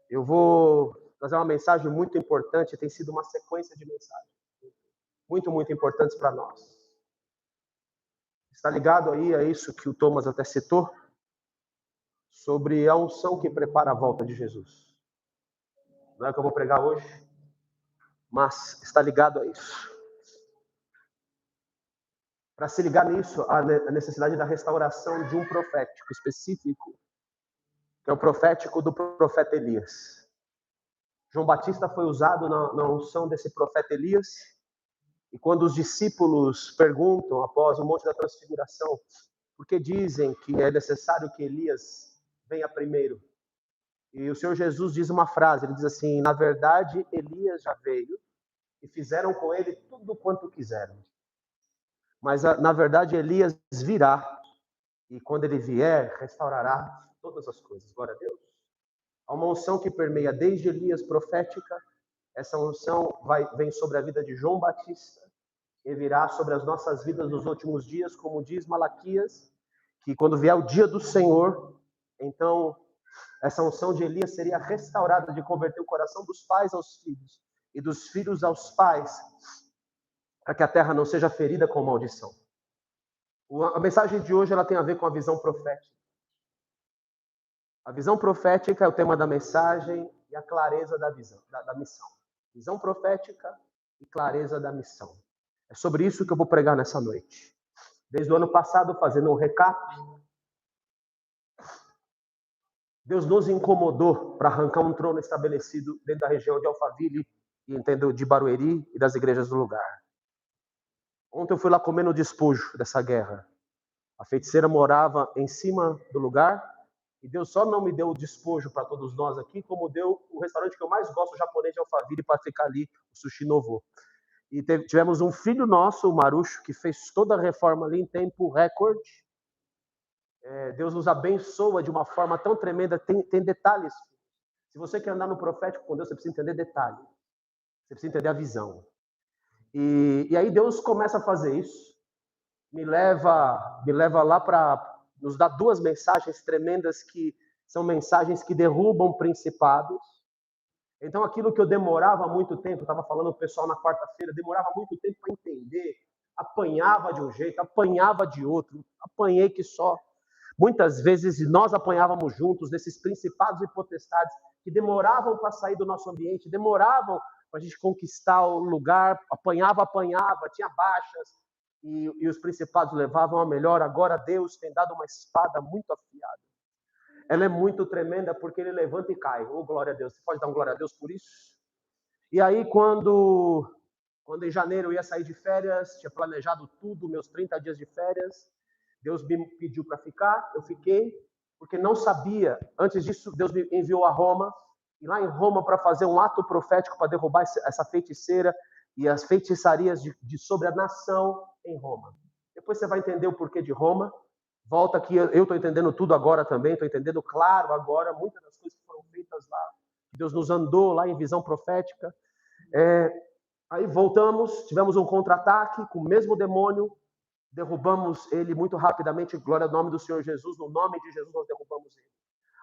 Eu vou trazer uma mensagem muito importante, tem sido uma sequência de mensagens muito importantes para nós. Está ligado aí a isso que o Thomas até citou, sobre a unção que prepara a volta de Jesus. Não é o que eu vou pregar hoje, mas está ligado a isso. Para se ligar nisso, a necessidade da restauração de um profético específico, que é o profético do profeta Elias. João Batista foi usado na unção desse profeta Elias, e quando os discípulos perguntam, após o Monte da Transfiguração, por que dizem que é necessário que Elias venha primeiro? E o Senhor Jesus diz uma frase, ele diz assim: na verdade, Elias já veio e fizeram com ele tudo quanto quiseram. Mas, na verdade, Elias virá, e quando ele vier, restaurará todas as coisas. Glória a Deus. Há uma unção que permeia desde Elias profética, essa unção vem sobre a vida de João Batista, e virá sobre as nossas vidas nos últimos dias, como diz Malaquias, que quando vier o dia do Senhor, então essa unção de Elias seria restaurada, de converter o coração dos pais aos filhos e dos filhos aos pais, para que a terra não seja ferida com maldição. A mensagem de hoje ela tem a ver com a visão profética. A visão profética é o tema da mensagem e a clareza da visão, da missão. Visão profética e clareza da missão. É sobre isso que eu vou pregar nessa noite. Desde o ano passado, fazendo um recap, Deus nos incomodou para arrancar um trono estabelecido dentro da região de Alphaville e entendo de Barueri e das igrejas do lugar. Ontem eu fui lá comer no despojo dessa guerra. A feiticeira morava em cima do lugar e Deus só não me deu o despojo para todos nós aqui, como deu o restaurante que eu mais gosto, o japonês de Alphaville, para ficar ali, o Sushi Novo. E tivemos um filho nosso, o Marucho, que fez toda a reforma ali em tempo recorde. Deus nos abençoa de uma forma tão tremenda, tem detalhes. Se você quer andar no profético com Deus, você precisa entender detalhes. Você precisa entender a visão. E aí Deus começa a fazer isso. Me leva lá para nos dar duas mensagens tremendas que são mensagens que derrubam principados. Então aquilo que eu demorava muito tempo, eu estava falando com o pessoal na quarta-feira, demorava muito tempo para entender, apanhava de um jeito, apanhava de outro, apanhei que só. Muitas vezes nós apanhávamos juntos desses principados e potestades que demoravam para sair do nosso ambiente, demoravam para a gente conquistar o lugar, apanhava, tinha baixas, e os principados levavam a melhor. Agora Deus tem dado uma espada muito afiada. Ela é muito tremenda porque ele levanta e cai. Oh, glória a Deus. Você pode dar um glória a Deus por isso? E aí, quando em janeiro eu ia sair de férias, tinha planejado tudo, meus 30 dias de férias, Deus me pediu para ficar, eu fiquei, porque não sabia. Antes disso, Deus me enviou a Roma, e lá em Roma para fazer um ato profético para derrubar essa feiticeira e as feitiçarias sobre a nação em Roma. Depois você vai entender o porquê de Roma. Volta aqui, eu estou entendendo tudo agora também, estou entendendo claro agora muitas das coisas que foram feitas lá. Deus nos andou lá em visão profética. Aí voltamos, tivemos um contra-ataque com o mesmo demônio, derrubamos ele muito rapidamente, glória ao nome do Senhor Jesus, no nome de Jesus nós derrubamos ele.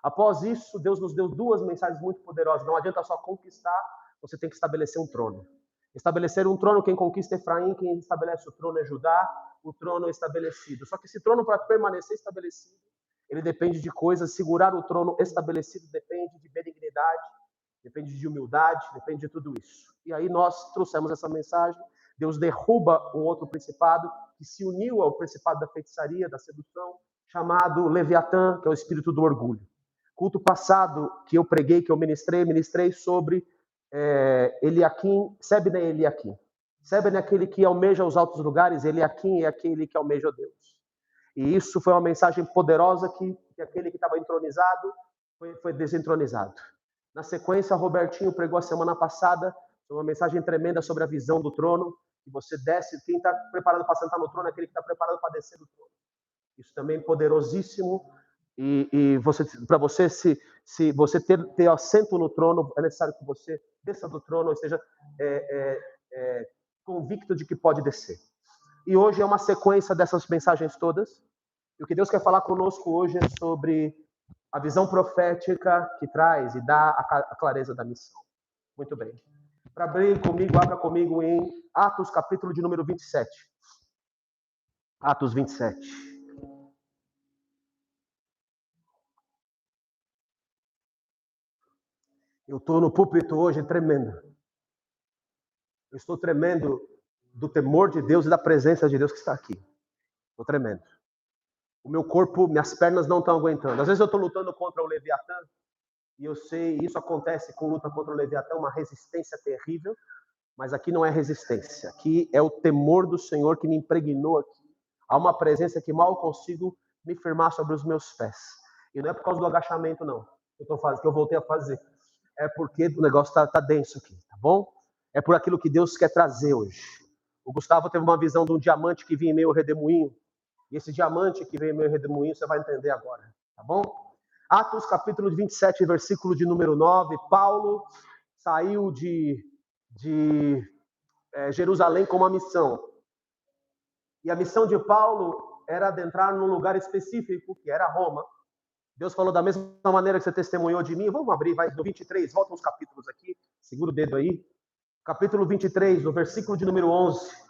Após isso, Deus nos deu duas mensagens muito poderosas. Não adianta só conquistar, você tem que estabelecer um trono. Estabelecer um trono, quem conquista é Efraim, quem estabelece o trono é Judá, o trono é estabelecido. Só que esse trono, para permanecer estabelecido, ele depende de coisas. Segurar o trono estabelecido depende de benignidade, depende de humildade, depende de tudo isso. E aí nós trouxemos essa mensagem. Deus derruba um outro principado que se uniu ao principado da feitiçaria, da sedução, chamado Leviatã, que é o espírito do orgulho. Culto passado que eu preguei, que eu ministrei sobre Eliaquim, Sebna e Eliaquim. Sebna é aquele que almeja os altos lugares, Eliaquim é aquele que almeja Deus. E isso foi uma mensagem poderosa que aquele que estava entronizado foi desentronizado. Na sequência, Robertinho pregou a semana passada uma mensagem tremenda sobre a visão do trono, que você desce, quem está preparado para sentar no trono é aquele que está preparado para descer do trono. Isso também é poderosíssimo. E para você, se você ter assento no trono, é necessário que você desça do trono, ou seja, convicto de que pode descer. E hoje é uma sequência dessas mensagens todas. E o que Deus quer falar conosco hoje é sobre A visão profética que traz e dá a clareza da missão. Muito bem. Para abrir comigo, abra comigo em Atos, capítulo de número 27. Atos 27. Eu estou no púlpito hoje tremendo. Eu estou tremendo do temor de Deus e da presença de Deus que está aqui. Estou tremendo. O meu corpo, minhas pernas não estão aguentando. Às vezes eu estou lutando contra o Leviatã, e eu sei, isso acontece com luta contra o Leviatã, uma resistência terrível, mas aqui não é resistência. Aqui é o temor do Senhor que me impregnou aqui. Há uma presença que mal consigo me firmar sobre os meus pés. E não é por causa do agachamento, não, que eu voltei a fazer. É porque o negócio está denso aqui, tá bom? É por aquilo que Deus quer trazer hoje. O Gustavo teve uma visão de um diamante que vinha em meio redemoinho. E esse diamante que veio em meio redemoinho, você vai entender agora, tá bom? Atos capítulo 27, versículo de número 9. Paulo saiu de Jerusalém com uma missão. E a missão de Paulo era adentrar num lugar específico, que era Roma. Deus falou da mesma maneira que você testemunhou de mim. Vamos abrir, vai do 23, volta uns capítulos aqui, segura o dedo aí. Capítulo 23, no versículo de número 11.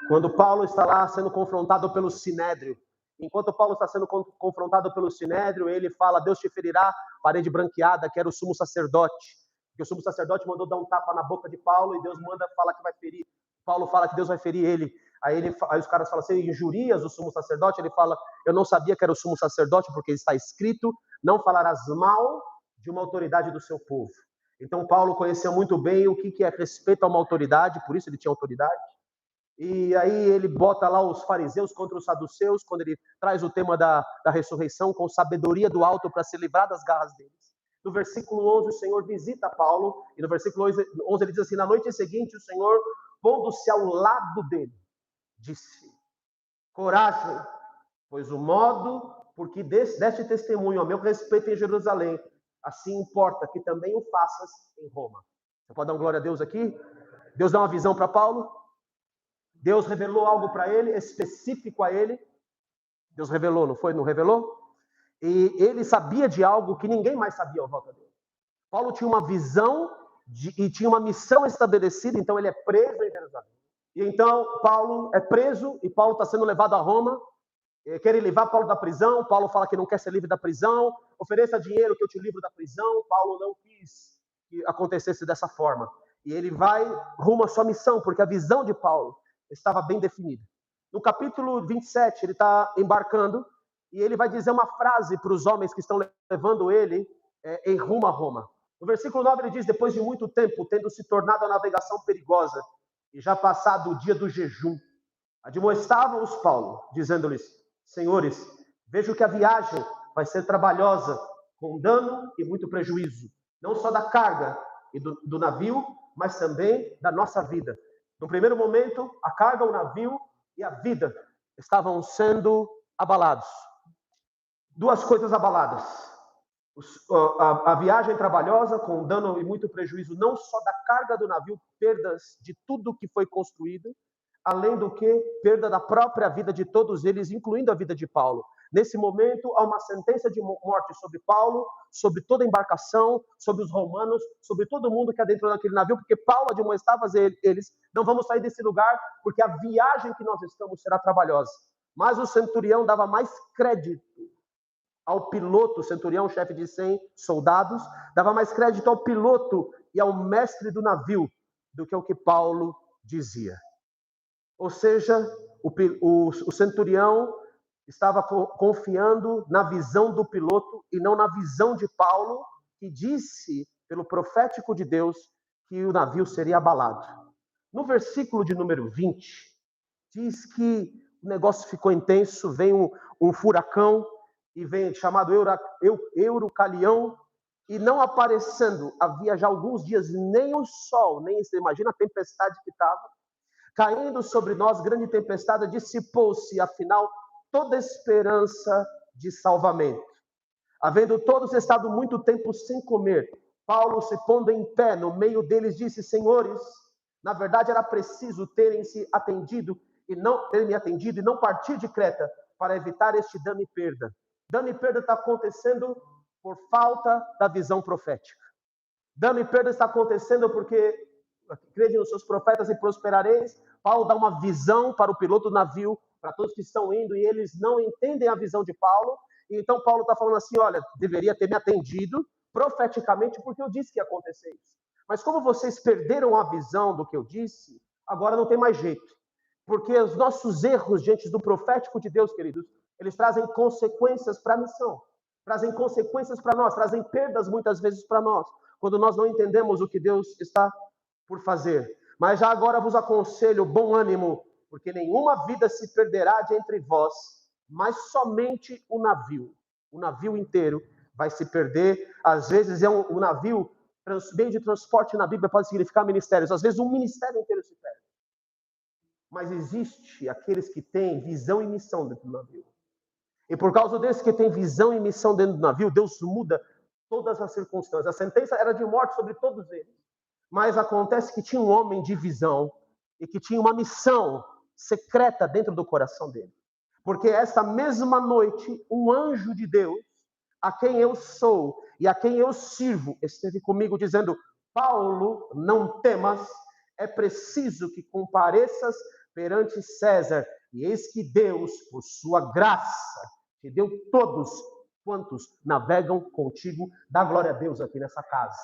Quando Paulo está lá sendo confrontado pelo Sinédrio. Enquanto Paulo está sendo confrontado pelo Sinédrio, ele fala, Deus te ferirá, parede branqueada, que era o sumo sacerdote. Porque o sumo sacerdote mandou dar um tapa na boca de Paulo e Deus manda falar que vai ferir. Paulo fala que Deus vai ferir ele. Aí os caras falam, você injurias o sumo sacerdote? Ele fala, eu não sabia que era o sumo sacerdote, porque está escrito, não falarás mal de uma autoridade do seu povo. Então Paulo conheceu muito bem o que é respeito a uma autoridade, por isso ele tinha autoridade. E aí ele bota lá os fariseus contra os saduceus, quando ele traz o tema da ressurreição, com sabedoria do alto para se livrar das garras deles. No versículo 11, o Senhor visita Paulo, e no versículo 11 ele diz assim, na noite seguinte, o Senhor, pondo-se ao lado dele, disse, coragem, pois o modo por que deste testemunho a meu respeito em Jerusalém, assim importa que também o faças em Roma. Você pode dar uma glória a Deus aqui? Deus dá uma visão para Paulo? Deus revelou algo para ele, específico a ele. Deus revelou, não foi? Não revelou? E ele sabia de algo que ninguém mais sabia ao volta dele. Paulo tinha uma visão e tinha uma missão estabelecida, então ele é preso em Jerusalém. E então Paulo é preso e Paulo está sendo levado a Roma. Querem levar Paulo da prisão. Paulo fala que não quer ser livre da prisão. Ofereça dinheiro que eu te livro da prisão. Paulo não quis que acontecesse dessa forma. E ele vai rumo à sua missão, porque a visão de Paulo estava bem definida. No capítulo 27, ele está embarcando e ele vai dizer uma frase para os homens que estão levando ele em rumo a Roma. No versículo 9 ele diz, depois de muito tempo, tendo se tornado a navegação perigosa e já passado o dia do jejum, admoestavam-os Paulo, dizendo-lhes, senhores, vejo que a viagem vai ser trabalhosa, com dano e muito prejuízo, não só da carga e do navio, mas também da nossa vida. No primeiro momento, a carga, o navio e a vida estavam sendo abalados. Duas coisas abaladas. A viagem trabalhosa, com dano e muito prejuízo, não só da carga do navio, perdas de tudo que foi construído, além do que, perda da própria vida de todos eles, incluindo a vida de Paulo. Nesse momento, há uma sentença de morte sobre Paulo, sobre toda a embarcação, sobre os romanos, sobre todo mundo que adentrou naquele navio, porque Paulo admoestava eles, não vamos sair desse lugar, porque a viagem que nós estamos será trabalhosa. Mas o centurião dava mais crédito ao piloto, o centurião, chefe de 100 soldados, dava mais crédito ao piloto e ao mestre do navio do que ao que Paulo dizia. Ou seja, o centurião estava confiando na visão do piloto e não na visão de Paulo, que disse, pelo profético de Deus, que o navio seria abalado. No versículo de número 20, diz que o negócio ficou intenso, vem um furacão, e vem chamado Eurocalião, e não aparecendo, havia já alguns dias nem o sol, nem você imagina a tempestade que estava, caindo sobre nós, grande tempestade, dissipou-se, afinal, toda esperança de salvamento. Havendo todos estado muito tempo sem comer, Paulo, se pondo em pé no meio deles, disse, senhores, na verdade era preciso terem me atendido e não partir de Creta para evitar este dano e perda. Dano e perda está acontecendo por falta da visão profética. Dano e perda está acontecendo porque crede nos seus profetas e prosperareis. Paulo dá uma visão para o piloto do navio, para todos que estão indo, e eles não entendem a visão de Paulo. E então Paulo está falando assim, olha, deveria ter me atendido profeticamente, porque eu disse que ia acontecer isso. Mas como vocês perderam a visão do que eu disse, agora não tem mais jeito. Porque os nossos erros diante do profético de Deus, queridos, eles trazem consequências para a missão. Trazem consequências para nós, trazem perdas muitas vezes para nós, quando nós não entendemos o que Deus está por fazer. Mas já agora vos aconselho bom ânimo, porque nenhuma vida se perderá de entre vós, mas somente o navio inteiro vai se perder. Às vezes é um navio, meio de transporte na Bíblia pode significar ministérios, às vezes um ministério inteiro se perde. Mas existe aqueles que têm visão e missão dentro do navio. E por causa desses que têm visão e missão dentro do navio, Deus muda todas as circunstâncias. A sentença era de morte sobre todos eles. Mas acontece que tinha um homem de visão e que tinha uma missão secreta dentro do coração dele. Porque essa mesma noite, um anjo de Deus, a quem eu sou e a quem eu sirvo, esteve comigo dizendo, Paulo, não temas, é preciso que compareças perante César. E eis que Deus, por sua graça, te deu todos quantos navegam contigo. Dá glória a Deus aqui nessa casa.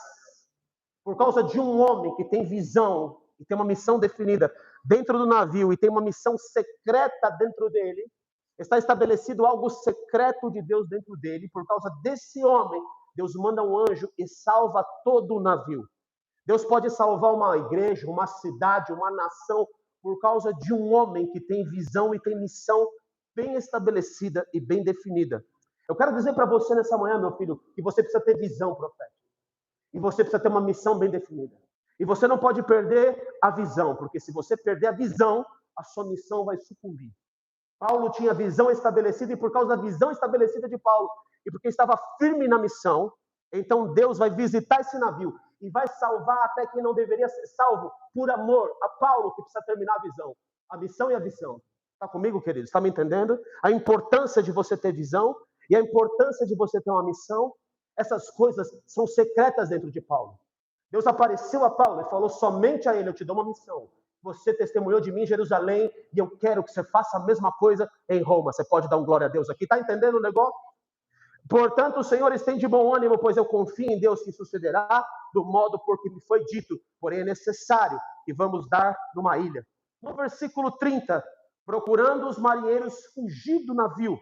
Por causa de um homem que tem visão e tem uma missão definida dentro do navio e tem uma missão secreta dentro dele, está estabelecido algo secreto de Deus dentro dele. Por causa desse homem, Deus manda um anjo e salva todo o navio. Deus pode salvar uma igreja, uma cidade, uma nação, por causa de um homem que tem visão e tem missão bem estabelecida e bem definida. Eu quero dizer para você nessa manhã, meu filho, que você precisa ter visão profética. E você precisa ter uma missão bem definida. E você não pode perder a visão, porque se você perder a visão, a sua missão vai sucumbir. Paulo tinha visão estabelecida, e por causa da visão estabelecida de Paulo, e porque estava firme na missão, então Deus vai visitar esse navio e vai salvar até quem não deveria ser salvo, por amor a Paulo, que precisa terminar a visão. A missão e a visão. Está comigo, queridos? Está me entendendo? A importância de você ter visão e a importância de você ter uma missão. Essas coisas são secretas dentro de Paulo. Deus apareceu a Paulo e falou somente a ele, eu te dou uma missão. Você testemunhou de mim em Jerusalém e eu quero que você faça a mesma coisa em Roma. Você pode dar um glória a Deus aqui. Está entendendo o negócio? Portanto, o Senhor esteja de bom ânimo, pois eu confio em Deus que sucederá do modo por que me foi dito. Porém, é necessário que vamos dar numa ilha. No versículo 30, procurando os marinheiros fugir do navio,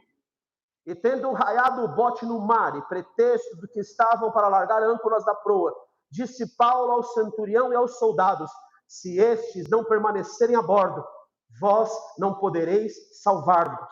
e tendo raiado o bote no mar, e pretexto do que estavam para largar âncoras da proa, disse Paulo ao centurião e aos soldados, se estes não permanecerem a bordo, vós não podereis salvar-vos.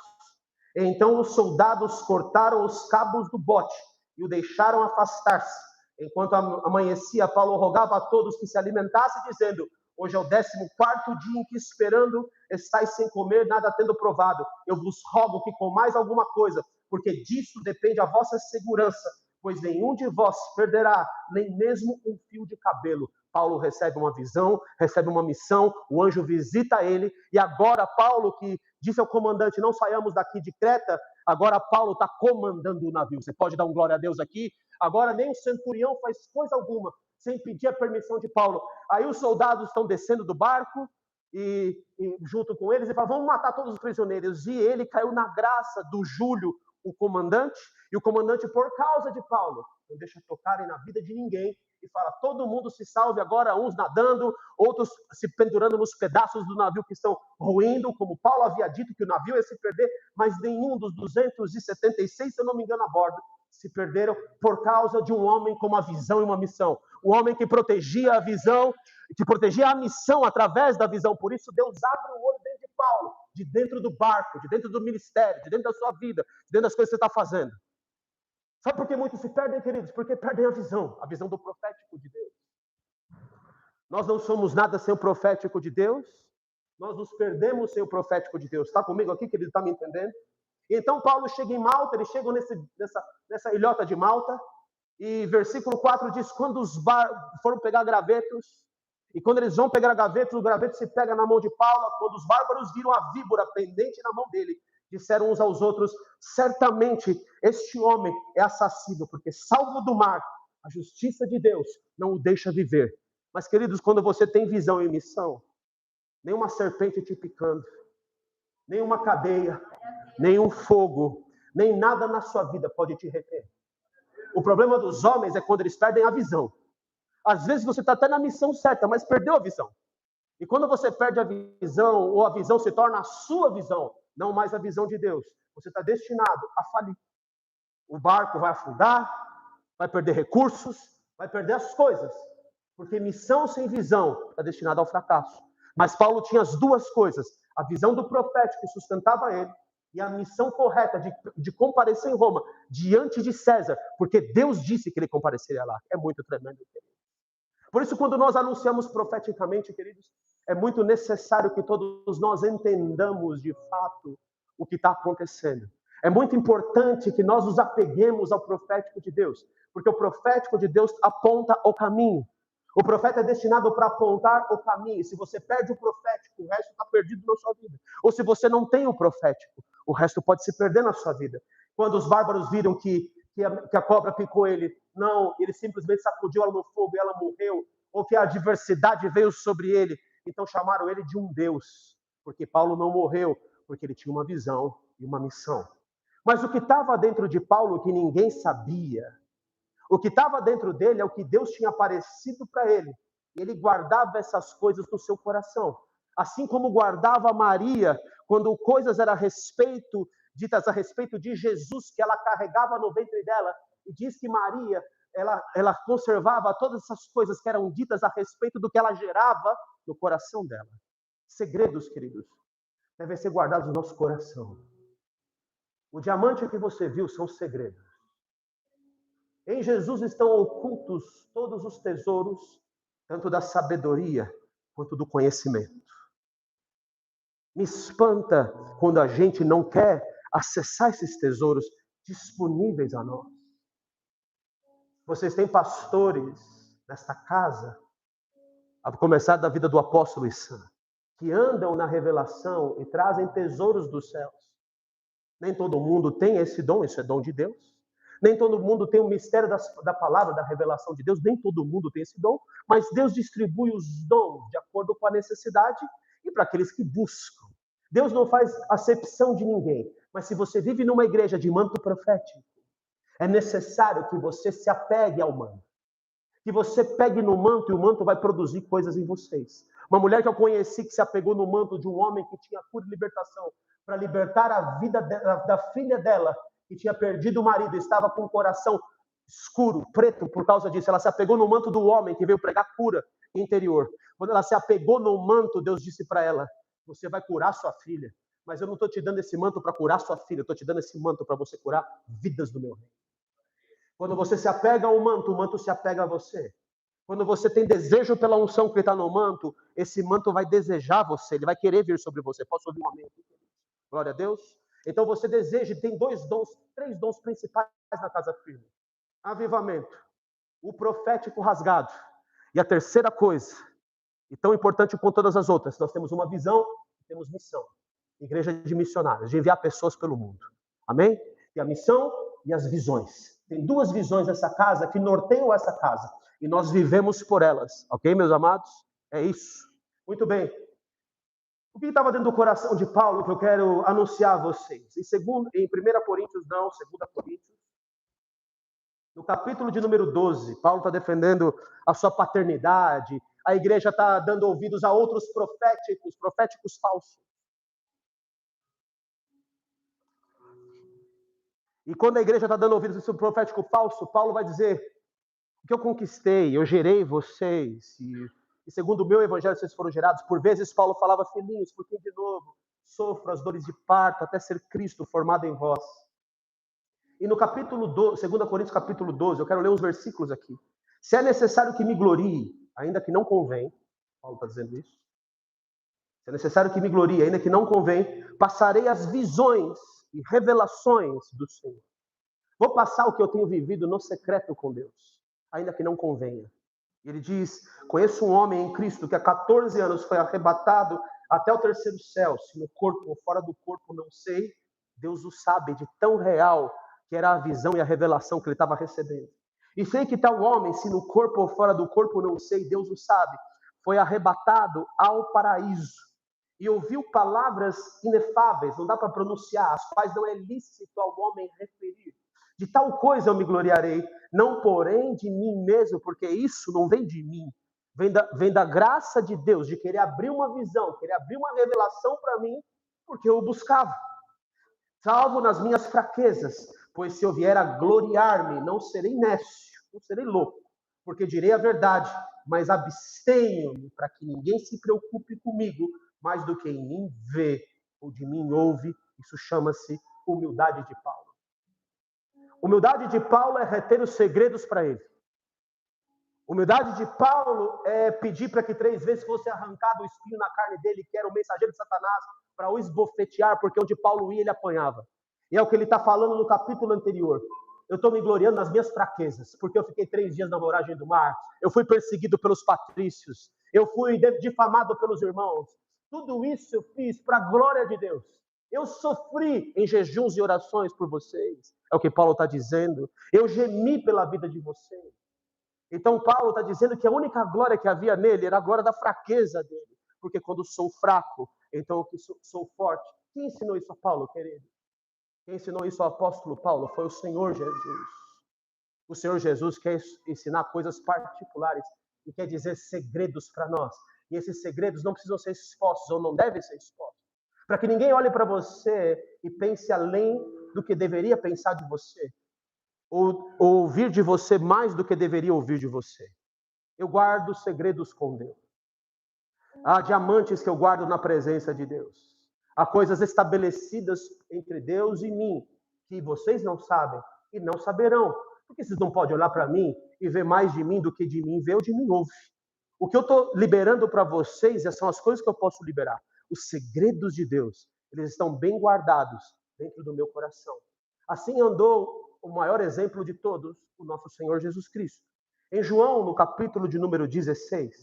Então os soldados cortaram os cabos do bote e o deixaram afastar-se. Enquanto amanhecia, Paulo rogava a todos que se alimentassem, dizendo, hoje é o 14º dia em que esperando estáis sem comer, nada tendo provado. Eu vos rogo que comais alguma coisa, porque disso depende a vossa segurança, pois nenhum de vós perderá nem mesmo um fio de cabelo. Paulo recebe uma visão, recebe uma missão, o anjo visita ele, e agora Paulo, que disse ao comandante, não saiamos daqui de Creta, agora Paulo está comandando o navio. Você pode dar um glória a Deus aqui? Agora nem o centurião faz coisa alguma, sem pedir a permissão de Paulo. Aí os soldados estão descendo do barco, e junto com eles, e falam, vamos matar todos os prisioneiros. E ele caiu na graça do Júlio, o comandante, e o comandante, por causa de Paulo, não deixa tocarem na vida de ninguém, e fala, todo mundo se salve agora, uns nadando, outros se pendurando nos pedaços do navio que estão ruindo, como Paulo havia dito que o navio ia se perder, mas nenhum dos 276, se eu não me engano, a bordo, se perderam por causa de um homem com uma visão e uma missão. Um homem que protegia a visão, que protegia a missão através da visão. Por isso Deus abre o olho dentro de Paulo, de dentro do barco, de dentro do ministério, de dentro da sua vida, de dentro das coisas que você está fazendo. Sabe por que muitos se perdem, queridos? Porque perdem a visão do profético de Deus. Nós não somos nada sem o profético de Deus, nós nos perdemos sem o profético de Deus. Está comigo aqui, querido? Está me entendendo? Então Paulo chega em Malta, eles chegam nessa ilhota de Malta, e versículo 4 diz, quando os foram pegar gravetos, e quando eles vão pegar gravetos, o graveto se pega na mão de Paulo, quando os bárbaros viram a víbora pendente na mão dele, disseram uns aos outros: certamente este homem é assassino, porque salvo do mar, a justiça de Deus não o deixa viver. Mas, queridos, quando você tem visão e missão, nenhuma serpente te picando, nenhuma cadeia, nenhum fogo, nem nada na sua vida pode te reter. O problema dos homens é quando eles perdem a visão. Às vezes você está até na missão certa, mas perdeu a visão. E quando você perde a visão, ou a visão se torna a sua visão, não mais a visão de Deus, você está destinado a falir. O barco vai afundar, vai perder recursos, vai perder as coisas. Porque missão sem visão está destinada ao fracasso. Mas Paulo tinha as duas coisas: a visão do profético que sustentava ele, e a missão correta de comparecer em Roma, diante de César, porque Deus disse que ele compareceria lá. É muito tremendo, querido. Por isso, quando nós anunciamos profeticamente, queridos, é muito necessário que todos nós entendamos de fato o que está acontecendo. É muito importante que nós nos apeguemos ao profético de Deus, porque o profético de Deus aponta o caminho. O profeta é destinado para apontar o caminho. Se você perde o profético, o resto está perdido na sua vida. Ou se você não tem o profético, o resto pode se perder na sua vida. Quando os bárbaros viram que a cobra picou ele, não, ele simplesmente sacudiu ela no fogo e ela morreu, ou que a adversidade veio sobre ele, então chamaram ele de um Deus, porque Paulo não morreu, porque ele tinha uma visão e uma missão. Mas o que estava dentro de Paulo, que ninguém sabia, o que estava dentro dele é o que Deus tinha aparecido para ele, e ele guardava essas coisas no seu coração, assim como guardava Maria, quando coisas eram ditas a respeito de Jesus, que ela carregava no ventre dela, e diz que Maria, ela conservava todas essas coisas que eram ditas a respeito do que ela gerava no coração dela. Segredos, queridos, devem ser guardados no nosso coração. O diamante que você viu são segredos. Em Jesus estão ocultos todos os tesouros, tanto da sabedoria quanto do conhecimento. Me espanta quando a gente não quer acessar esses tesouros disponíveis a nós. Vocês têm pastores nesta casa, a começar da vida do apóstolo Issan, que andam na revelação e trazem tesouros dos céus. Nem todo mundo tem esse dom, isso é dom de Deus. Nem todo mundo tem o mistério da palavra, da revelação de Deus, nem todo mundo tem esse dom, mas Deus distribui os dons de acordo com a necessidade e para aqueles que buscam. Deus não faz acepção de ninguém, mas se você vive numa igreja de manto profético, é necessário que você se apegue ao manto. Que você pegue no manto e o manto vai produzir coisas em vocês. Uma mulher que eu conheci que se apegou no manto de um homem que tinha cura e libertação para libertar a vida da filha dela, que tinha perdido o marido, estava com o coração escuro, preto por causa disso. Ela se apegou no manto do homem que veio pregar cura interior. Quando ela se apegou no manto, Deus disse para ela: você vai curar sua filha, mas eu não estou te dando esse manto para curar sua filha, eu estou te dando esse manto para você curar vidas do meu reino. Quando você se apega ao manto, o manto se apega a você. Quando você tem desejo pela unção que está no manto, esse manto vai desejar você, ele vai querer vir sobre você. Posso ouvir um amém? Glória a Deus. Então você deseja, tem três dons principais na casa firme: avivamento, o profético rasgado, e a terceira coisa, e tão importante como todas as outras, nós temos uma visão e temos missão. Igreja de missionários, de enviar pessoas pelo mundo. Amém? Tem a missão e as visões. Tem duas visões nessa casa que norteiam essa casa. E nós vivemos por elas. Ok, meus amados? É isso. Muito bem. O que estava dentro do coração de Paulo que eu quero anunciar a vocês? Em 1 Coríntios, não, 2 Coríntios. No capítulo de número 12, Paulo está defendendo a sua paternidade. A igreja está dando ouvidos a outros proféticos falsos. E quando a igreja está dando ouvidos a esse profético falso, Paulo vai dizer: o que eu conquistei, eu gerei vocês, e segundo o meu evangelho vocês foram gerados. Por vezes Paulo falava: filhinhos, porque de novo sofro as dores de parto até ser Cristo formado em vós. E no capítulo 2 Coríntios capítulo 12, eu quero ler uns versículos aqui. Se é necessário que me glorie, ainda que não convém, Paulo está dizendo isso. Se é necessário que me glorie, ainda que não convém, passarei as visões e revelações do Senhor. Vou passar o que eu tenho vivido no secreto com Deus, ainda que não convenha. Ele diz: conheço um homem em Cristo que há 14 anos foi arrebatado até o terceiro céu, se no corpo ou fora do corpo, não sei, Deus o sabe, de tão real que era a visão e a revelação que ele estava recebendo. E sei que tal homem, se no corpo ou fora do corpo, não sei, Deus o sabe, foi arrebatado ao paraíso e ouviu palavras inefáveis, não dá para pronunciar, as quais não é lícito ao homem referir. De tal coisa eu me gloriarei, não porém de mim mesmo, porque isso não vem de mim, vem da graça de Deus, de querer abrir uma visão, querer abrir uma revelação para mim, porque eu o buscava. Salvo nas minhas fraquezas, pois se eu vier a gloriar-me, não serei nécio, não serei louco, porque direi a verdade, mas abstenho-me para que ninguém se preocupe comigo mais do que em mim vê ou de mim ouve. Isso chama-se humildade de Paulo. Humildade de Paulo é reter os segredos para ele. Humildade de Paulo é pedir para que 3 vezes fosse arrancado o espinho na carne dele, que era o mensageiro de Satanás, para o esbofetear, porque onde Paulo ia, ele apanhava. E é o que ele está falando no capítulo anterior. Eu estou me gloriando nas minhas fraquezas, porque eu fiquei 3 dias na voragem do mar, eu fui perseguido pelos patrícios, eu fui difamado pelos irmãos. Tudo isso eu fiz para a glória de Deus. Eu sofri em jejuns e orações por vocês. É o que Paulo está dizendo. Eu gemi pela vida de vocês. Então Paulo está dizendo que a única glória que havia nele era a glória da fraqueza dele. Porque quando sou fraco, então eu sou forte. Quem ensinou isso a Paulo, querido? Quem ensinou isso ao apóstolo Paulo foi o Senhor Jesus. O Senhor Jesus quer ensinar coisas particulares e quer dizer segredos para nós. E esses segredos não precisam ser expostos ou não devem ser expostos. Para que ninguém olhe para você e pense além do que deveria pensar de você. Ou ouvir de você mais do que deveria ouvir de você. Eu guardo segredos com Deus. Há diamantes que eu guardo na presença de Deus. Há coisas estabelecidas entre Deus e mim, que vocês não sabem e não saberão. Porque vocês não podem olhar para mim e ver mais de mim do que de mim vê ou de mim ouve. O que eu estou liberando para vocês são as coisas que eu posso liberar. Os segredos de Deus, eles estão bem guardados dentro do meu coração. Assim andou o maior exemplo de todos, o nosso Senhor Jesus Cristo. Em João, no capítulo de número 16,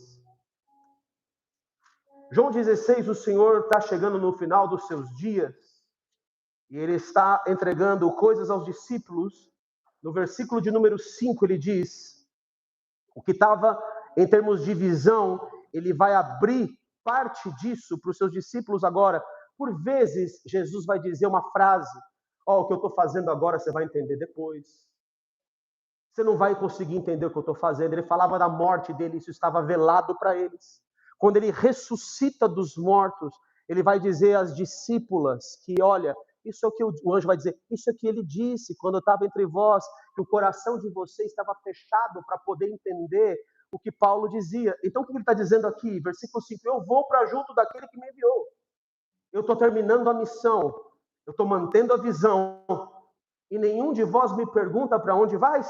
João 16, o Senhor está chegando no final dos seus dias e ele está entregando coisas aos discípulos. No versículo de número 5, ele diz: o que estava em termos de visão, ele vai abrir parte disso para os seus discípulos agora. Por vezes, Jesus vai dizer uma frase: ó, o que eu estou fazendo agora você vai entender depois. Você não vai conseguir entender o que eu estou fazendo. Ele falava da morte dele, isso estava velado para eles. Quando ele ressuscita dos mortos, ele vai dizer às discípulas que, olha, isso é o que o anjo vai dizer, isso é o que ele disse quando eu estava entre vós, que o coração de vocês estava fechado para poder entender o que Paulo dizia. Então, o que ele está dizendo aqui? Versículo 5, eu vou para junto daquele que me enviou. Eu estou terminando a missão, eu estou mantendo a visão, e nenhum de vós me pergunta para onde vais?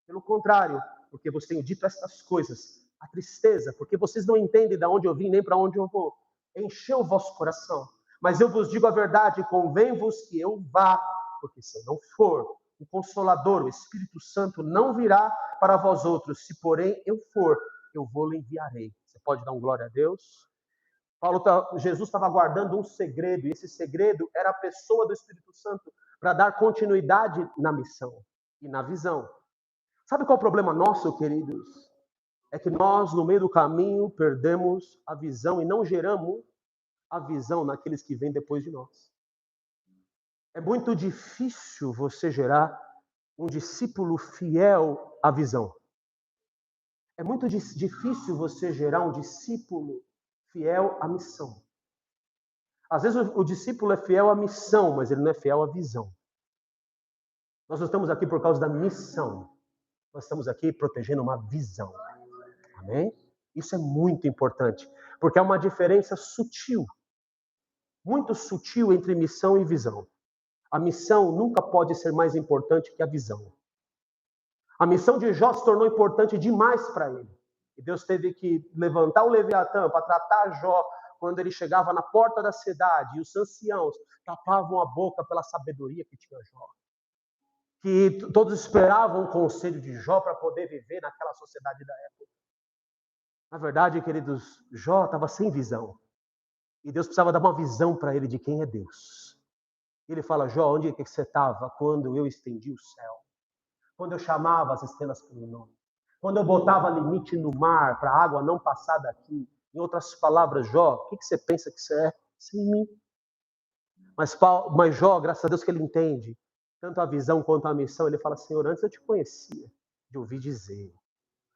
Pelo contrário, porque vos tenho dito estas coisas, a tristeza, porque vocês não entendem de onde eu vim nem para onde eu vou, encheu o vosso coração. Mas eu vos digo a verdade, convém-vos que eu vá, porque se eu não for, o Consolador, o Espírito Santo, não virá para vós outros. Se porém eu for, eu vou-lhe enviarei. Você pode dar um glória a Deus? Jesus estava guardando um segredo, e esse segredo era a pessoa do Espírito Santo para dar continuidade na missão e na visão. Sabe qual é o problema nosso, queridos? É que nós, no meio do caminho, perdemos a visão e não geramos a visão naqueles que vêm depois de nós. É muito difícil você gerar um discípulo fiel à visão. É muito difícil você gerar um discípulo fiel à missão. Às vezes o discípulo é fiel à missão, mas ele não é fiel à visão. Nós não estamos aqui por causa da missão. Nós estamos aqui protegendo uma visão. Amém? Isso é muito importante, porque há uma diferença sutil, muito sutil entre missão e visão. A missão nunca pode ser mais importante que a visão. A missão de Jó se tornou importante demais para ele. E Deus teve que levantar o Leviatã para tratar Jó quando ele chegava na porta da cidade e os anciãos tapavam a boca pela sabedoria que tinha Jó. Que todos esperavam o conselho de Jó para poder viver naquela sociedade da época. Na verdade, queridos, Jó estava sem visão. E Deus precisava dar uma visão para ele de quem é Deus. Ele fala, Jó, onde é que você estava quando eu estendi o céu? Quando eu chamava as estrelas pelo nome? Quando eu botava limite no mar para a água não passar daqui? Em outras palavras, Jó, o que você pensa que você é? Sem mim. Mas Jó, graças a Deus que ele entende, tanto a visão quanto a missão, ele fala, Senhor, antes eu te conhecia, de ouvir dizer.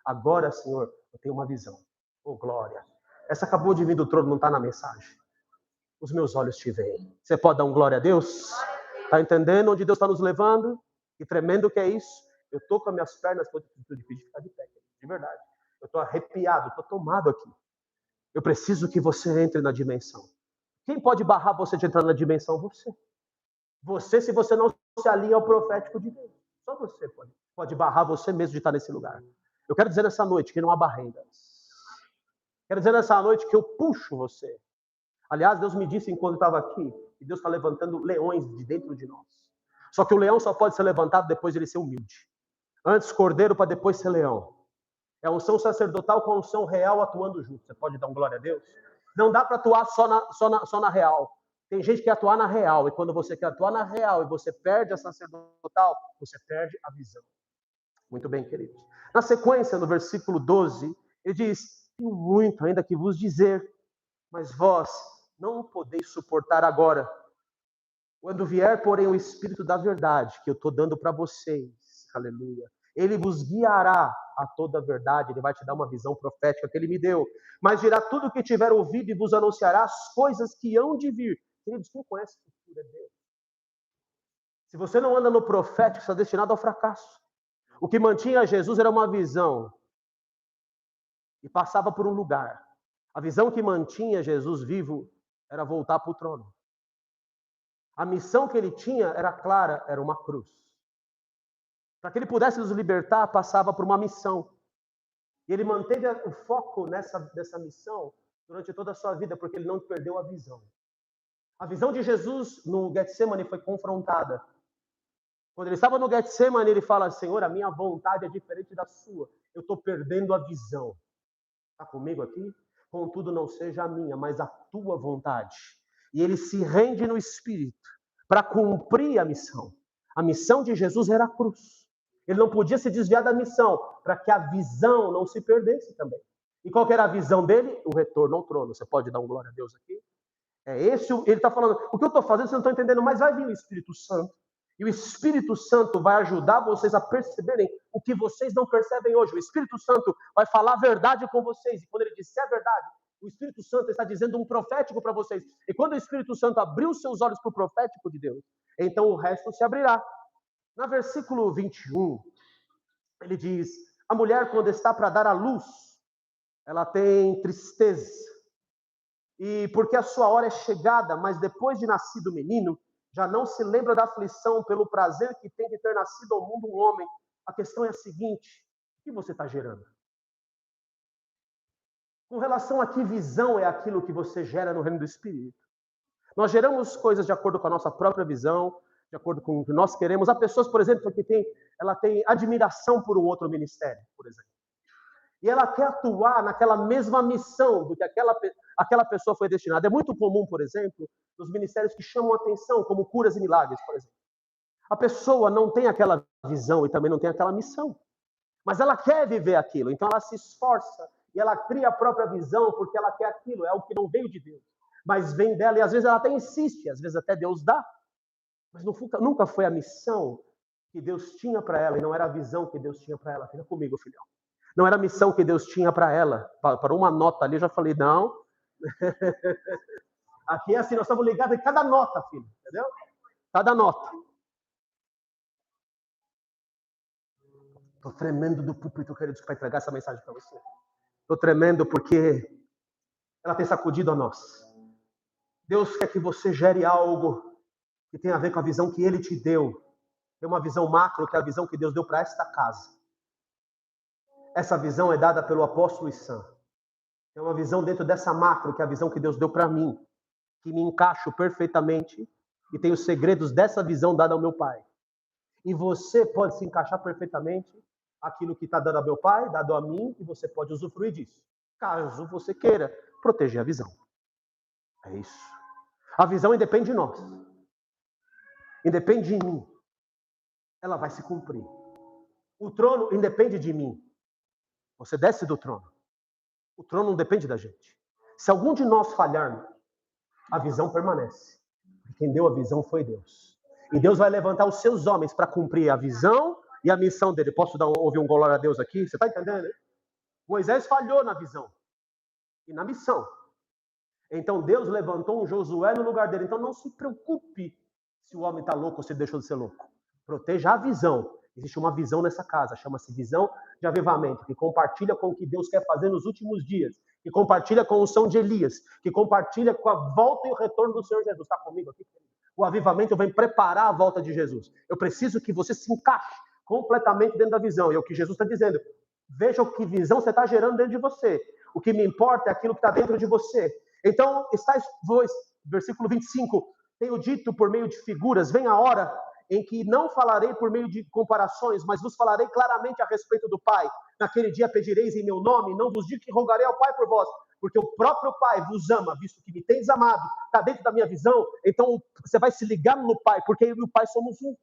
Agora, Senhor, eu tenho uma visão. Oh, glória. Essa acabou de vir do trono, não está na mensagem. Os meus olhos te veem. Você pode dar um glória a Deus? Está entendendo onde Deus está nos levando? E tremendo que é isso? Eu estou com as minhas pernas, estou de ficar de pé, de verdade. Eu estou arrepiado, estou tomado aqui. Eu preciso que você entre na dimensão. Quem pode barrar você de entrar na dimensão? Você. Você, se você não se alinha ao profético de Deus. Só você pode barrar você mesmo de estar nesse lugar. Eu quero dizer nessa noite que não há barreiras. Quero dizer nessa noite que eu puxo você. Aliás, Deus me disse enquanto eu estava aqui, que Deus está levantando leões de dentro de nós. Só que o leão só pode ser levantado depois de ele ser humilde. Antes cordeiro para depois ser leão. É a unção sacerdotal com a unção real atuando junto. Você pode dar um glória a Deus? Não dá para atuar só na real. Tem gente que quer atuar na real. E quando você quer atuar na real e você perde a sacerdotal, você perde a visão. Muito bem, queridos. Na sequência, no versículo 12, ele diz, tenho muito ainda que vos dizer, mas vós não podeis suportar agora. Quando vier, porém, o Espírito da verdade, que eu estou dando para vocês, aleluia, ele vos guiará a toda a verdade, ele vai te dar uma visão profética que ele me deu, mas dirá tudo o que tiver ouvido e vos anunciará as coisas que hão de vir. Queridos, quem conhece o futuro é Deus. Se você não anda no profético, está destinado ao fracasso. O que mantinha Jesus era uma visão e passava por um lugar. A visão que mantinha Jesus vivo era voltar para o trono. A missão que ele tinha era clara, era uma cruz. Para que ele pudesse nos libertar, passava por uma missão. E ele manteve o foco nessa missão durante toda a sua vida, porque ele não perdeu a visão. A visão de Jesus no Getsemane foi confrontada. Quando ele estava no Getsemane, ele fala, Senhor, a minha vontade é diferente da sua. Eu estou perdendo a visão. Está comigo aqui? Contudo, não seja a minha, mas a tua vontade. E ele se rende no Espírito para cumprir a missão. A missão de Jesus era a cruz. Ele não podia se desviar da missão, para que a visão não se perdesse também. E qual que era a visão dele? O retorno ao trono. Você pode dar um glória a Deus aqui? É esse, ele está falando, o que eu estou fazendo, vocês não estão entendendo, mas vai vir o Espírito Santo. E o Espírito Santo vai ajudar vocês a perceberem o que vocês não percebem hoje. O Espírito Santo vai falar a verdade com vocês. E quando ele disser a verdade, o Espírito Santo está dizendo um profético para vocês. E quando o Espírito Santo abriu os seus olhos para o profético de Deus, então o resto se abrirá. No versículo 21, ele diz, a mulher quando está para dar à luz, ela tem tristeza. E porque a sua hora é chegada, mas depois de nascido o menino, já não se lembra da aflição pelo prazer que tem de ter nascido ao mundo um homem. A questão é a seguinte, o que você está gerando? Com relação a que visão é aquilo que você gera no reino do Espírito? Nós geramos coisas de acordo com a nossa própria visão, de acordo com o que nós queremos. Há pessoas, por exemplo, que ela tem admiração por um outro ministério, por exemplo. E ela quer atuar naquela mesma missão do que aquela pessoa foi destinada. É muito comum, por exemplo, nos ministérios que chamam atenção, como curas e milagres, por exemplo. A pessoa não tem aquela visão e também não tem aquela missão. Mas ela quer viver aquilo, então ela se esforça e ela cria a própria visão porque ela quer aquilo, é o que não veio de Deus. Mas vem dela e às vezes ela até insiste, às vezes até Deus dá. Mas nunca foi a missão que Deus tinha para ela e não era a visão que Deus tinha para ela. Fica comigo, filhão. Não era a missão que Deus tinha para ela. Para uma nota ali, eu já falei, não. Aqui é assim, nós estamos ligados em cada nota, filho. Entendeu? Cada nota. Estou tremendo do púlpito, queridos, para entregar essa mensagem para você. Estou tremendo porque ela tem sacudido a nós. Deus quer que você gere algo que tem a ver com a visão que Ele te deu. Tem uma visão macro, que é a visão que Deus deu para esta casa. Essa visão é dada pelo apóstolo Issan. É uma visão dentro dessa macro, que é a visão que Deus deu para mim, que me encaixo perfeitamente e tenho os segredos dessa visão dada ao meu pai. E você pode se encaixar perfeitamente aquilo que está dado ao meu pai, dado a mim, e você pode usufruir disso. Caso você queira proteger a visão. É isso. A visão independe de nós. independe de mim, ela vai se cumprir. O trono independe de mim. Você desce do trono. O trono não depende da gente. Se algum de nós falharmos, a visão permanece. Quem deu a visão foi Deus. E Deus vai levantar os seus homens para cumprir a visão e a missão dele. Posso ouvir um glória a Deus aqui? Você está entendendo, né? Moisés falhou na visão e na missão. Então Deus levantou um Josué no lugar dele. Então não se preocupe se o homem está louco ou se ele deixou de ser louco. Proteja a visão. Existe uma visão nessa casa, chama-se visão de avivamento, que compartilha com o que Deus quer fazer nos últimos dias, que compartilha com a unção de Elias, que compartilha com a volta e o retorno do Senhor Jesus. Está comigo aqui? O avivamento vem preparar a volta de Jesus. Eu preciso que você se encaixe completamente dentro da visão. E é o que Jesus está dizendo. Veja o que visão você está gerando dentro de você. O que me importa é aquilo que está dentro de você. Então, versículo 25, tenho dito por meio de figuras, vem a hora em que não falarei por meio de comparações, mas vos falarei claramente a respeito do Pai. Naquele dia pedireis em meu nome, não vos digo que rogarei ao Pai por vós, porque o próprio Pai vos ama, visto que me tens amado, está dentro da minha visão, então você vai se ligar no Pai, porque eu e o Pai somos um.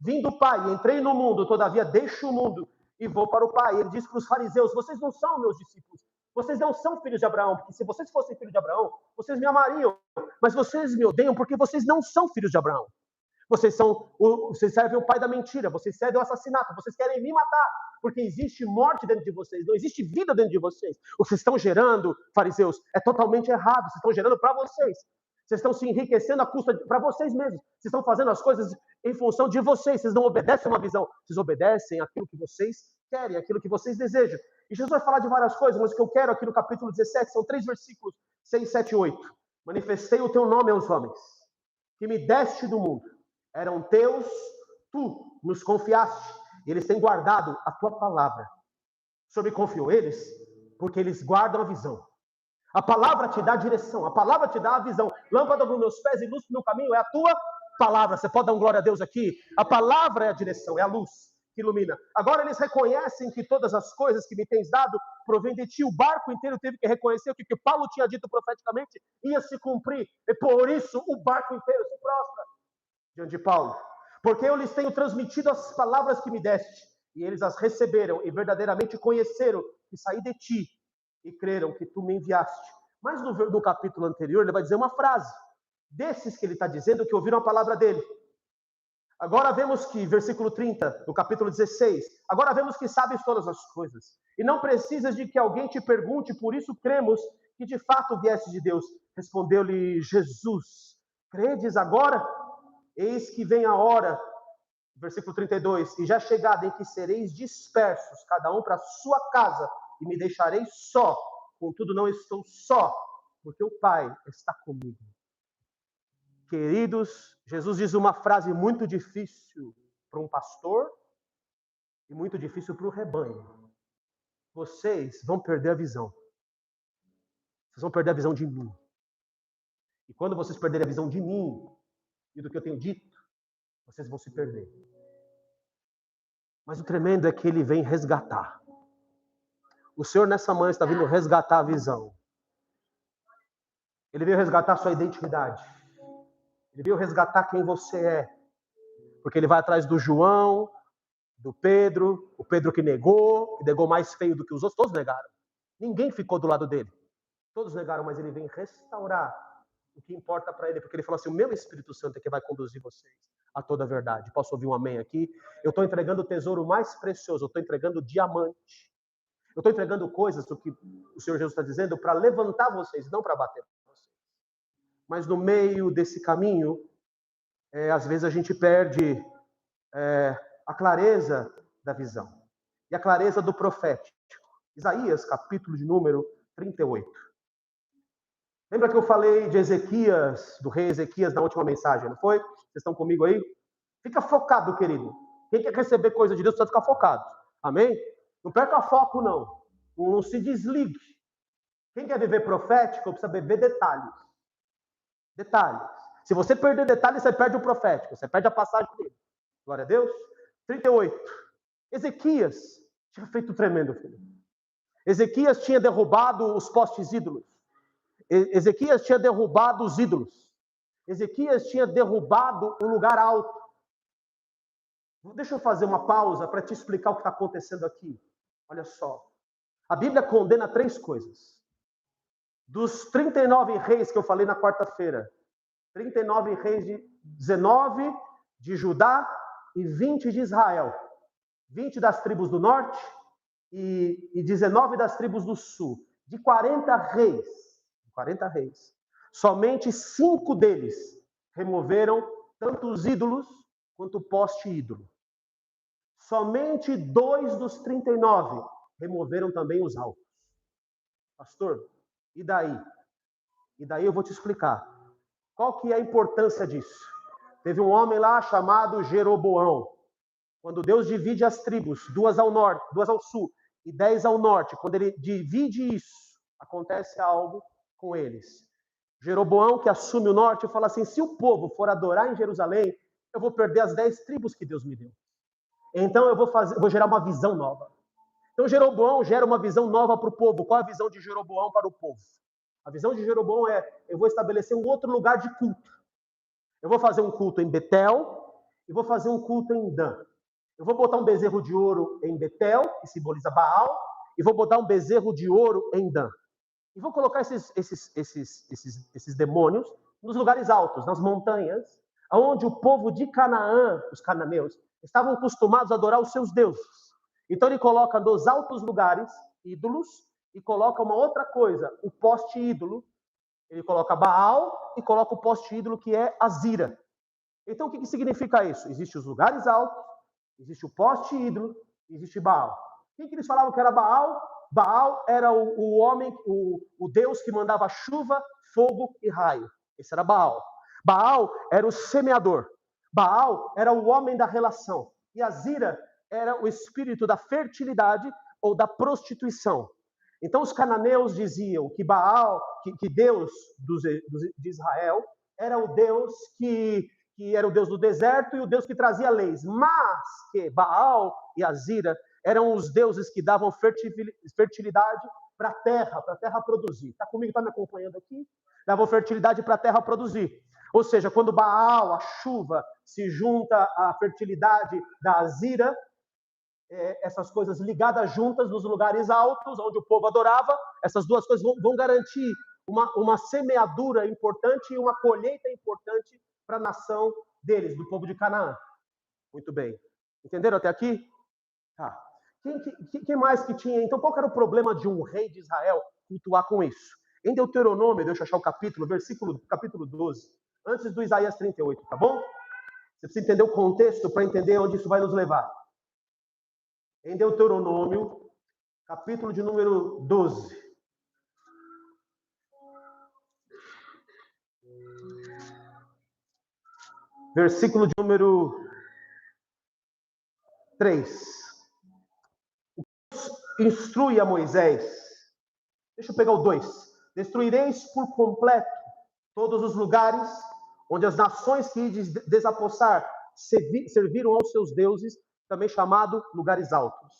Vim do Pai, entrei no mundo, todavia deixo o mundo e vou para o Pai. Ele diz para os fariseus, vocês não são meus discípulos, vocês não são filhos de Abraão, porque se vocês fossem filhos de Abraão, vocês me amariam, mas vocês me odeiam porque vocês não são filhos de Abraão. Vocês servem o pai da mentira, vocês servem o assassinato, vocês querem me matar, porque existe morte dentro de vocês, não existe vida dentro de vocês. O que vocês estão gerando, fariseus, é totalmente errado, vocês estão gerando para vocês. Vocês estão se enriquecendo à custa para vocês mesmos. Vocês estão fazendo as coisas em função de vocês. Vocês não obedecem uma visão, vocês obedecem aquilo que vocês querem, aquilo que vocês desejam. E Jesus vai falar de várias coisas, mas o que eu quero aqui no capítulo 17 são 3 versículos, 6, 7 e 8. Manifestei o teu nome aos homens, que me deste do mundo. Eram teus, tu nos confiaste, e eles têm guardado a tua palavra. O Senhor me confiou eles, porque eles guardam a visão. A palavra te dá a direção, a palavra te dá a visão. Lâmpada dos meus pés e luz do meu caminho é a tua palavra. Você pode dar um glória a Deus aqui? A palavra é a direção, é a luz que ilumina. Agora eles reconhecem que todas as coisas que me tens dado provém de ti. O barco inteiro teve que reconhecer o que Paulo tinha dito profeticamente ia se cumprir. E por isso o barco inteiro se prostra diante de Paulo, porque eu lhes tenho transmitido as palavras que me deste, e eles as receberam e verdadeiramente conheceram que saí de ti e creram que tu me enviaste. Mas no capítulo anterior ele vai dizer uma frase desses que ele está dizendo que ouviram a palavra dele. Agora vemos que, versículo 30 do capítulo 16, agora vemos que sabes todas as coisas e não precisas de que alguém te pergunte, por isso cremos que de fato vieste de Deus. Respondeu-lhe Jesus, credes agora? Eis que vem a hora, versículo 32, e já chegada em que sereis dispersos, cada um para a sua casa, e me deixareis só. Contudo, não estou só, porque o Pai está comigo. Queridos, Jesus diz uma frase muito difícil para um pastor e muito difícil para o rebanho. Vocês vão perder a visão. Vocês vão perder a visão de mim. E quando vocês perderem a visão de mim, e do que eu tenho dito, vocês vão se perder. Mas o tremendo é que ele vem resgatar. O Senhor nessa manhã está vindo resgatar a visão. Ele veio resgatar a sua identidade. Ele veio resgatar quem você é. Porque ele vai atrás do João, do Pedro, o Pedro que negou mais feio do que os outros, todos negaram. Ninguém ficou do lado dele. Todos negaram, mas ele vem restaurar o que importa para ele, porque ele falou assim, o meu Espírito Santo é que vai conduzir vocês a toda a verdade. Posso ouvir um amém aqui? Eu estou entregando o tesouro mais precioso, eu estou entregando o diamante. Eu estou entregando coisas, o que o Senhor Jesus está dizendo, para levantar vocês, não para bater vocês. Mas no meio desse caminho, às vezes a gente perde a clareza da visão e a clareza do profético. Isaías, capítulo de número 38. Lembra que eu falei de Ezequias, do rei Ezequias, na última mensagem, não foi? Vocês estão comigo aí? Fica focado, querido. Quem quer receber coisa de Deus precisa ficar focado. Amém? Não perca foco, não. Não se desligue. Quem quer viver profético precisa viver detalhes. Detalhes. Se você perder detalhes, você perde o profético. Você perde a passagem dele. Glória a Deus. 38. Ezequias tinha feito tremendo, filho. Ezequias tinha derrubado os postes ídolos. Ezequias tinha derrubado os ídolos. Ezequias tinha derrubado um lugar alto. Deixa eu fazer uma pausa para te explicar o que está acontecendo aqui. Olha só. A Bíblia condena 3 coisas. Dos 39 reis que eu falei na quarta-feira, 39 reis, 19 de Judá e 20 de Israel. 20 das tribos do norte e 19 das tribos do sul. De 40 reis, somente 5 deles removeram tanto os ídolos quanto o poste-ídolo. Somente 2 dos 39 removeram também os altos. Pastor, e daí? E daí eu vou te explicar. Qual que é a importância disso? Teve um homem lá chamado Jeroboão. Quando Deus divide as tribos, 2 ao norte, 2 ao sul e 10 ao norte, quando ele divide isso, acontece algo com eles. Jeroboão, que assume o norte, fala assim: se o povo for adorar em Jerusalém, eu vou perder as 10 tribos que Deus me deu. Então eu vou gerar uma visão nova. Então Jeroboão gera uma visão nova para o povo. Qual é a visão de Jeroboão para o povo? A visão de Jeroboão é: eu vou estabelecer um outro lugar de culto. Eu vou fazer um culto em Betel e vou fazer um culto em Dan. Eu vou botar um bezerro de ouro em Betel, que simboliza Baal, e vou botar um bezerro de ouro em Dan. E vou colocar esses demônios nos lugares altos, nas montanhas, onde o povo de Canaã, os cananeus, estavam acostumados a adorar os seus deuses. Então ele coloca nos altos lugares ídolos e coloca uma outra coisa, o poste-ídolo. Ele coloca Baal e coloca o poste-ídolo, que é Azira. Então o que significa isso? Existem os lugares altos, existe o poste-ídolo, existe Baal. Quem que eles falavam que era Baal? Baal era o homem, o Deus que mandava chuva, fogo e raio. Esse era Baal. Baal era o semeador. Baal era o homem da relação. E Azira era o espírito da fertilidade ou da prostituição. Então os cananeus diziam que Baal, que Deus de Israel, era o Deus que era o Deus do deserto e o Deus que trazia leis. Mas que Baal e Azira eram os deuses que davam fertilidade para a terra produzir. Está comigo? Está me acompanhando aqui? Davam fertilidade para a terra produzir. Ou seja, quando Baal, a chuva, se junta à fertilidade da Azira, essas coisas ligadas juntas nos lugares altos, onde o povo adorava, essas duas coisas vão garantir uma semeadura importante e uma colheita importante para a nação deles, do povo de Canaã. Muito bem. Entenderam até aqui? Tá. Quem mais que tinha? Então, qual era o problema de um rei de Israel cultuar com isso? Em Deuteronômio, deixa eu achar o capítulo, capítulo 12, antes do Isaías 38, tá bom? Você precisa entender o contexto para entender onde isso vai nos levar. Em Deuteronômio, capítulo de número 12. Versículo de número 3. Instrui a Moisés. Deixa eu pegar o 2. Destruireis por completo todos os lugares onde as nações que ides desapossar serviram aos seus deuses, também chamado lugares altos.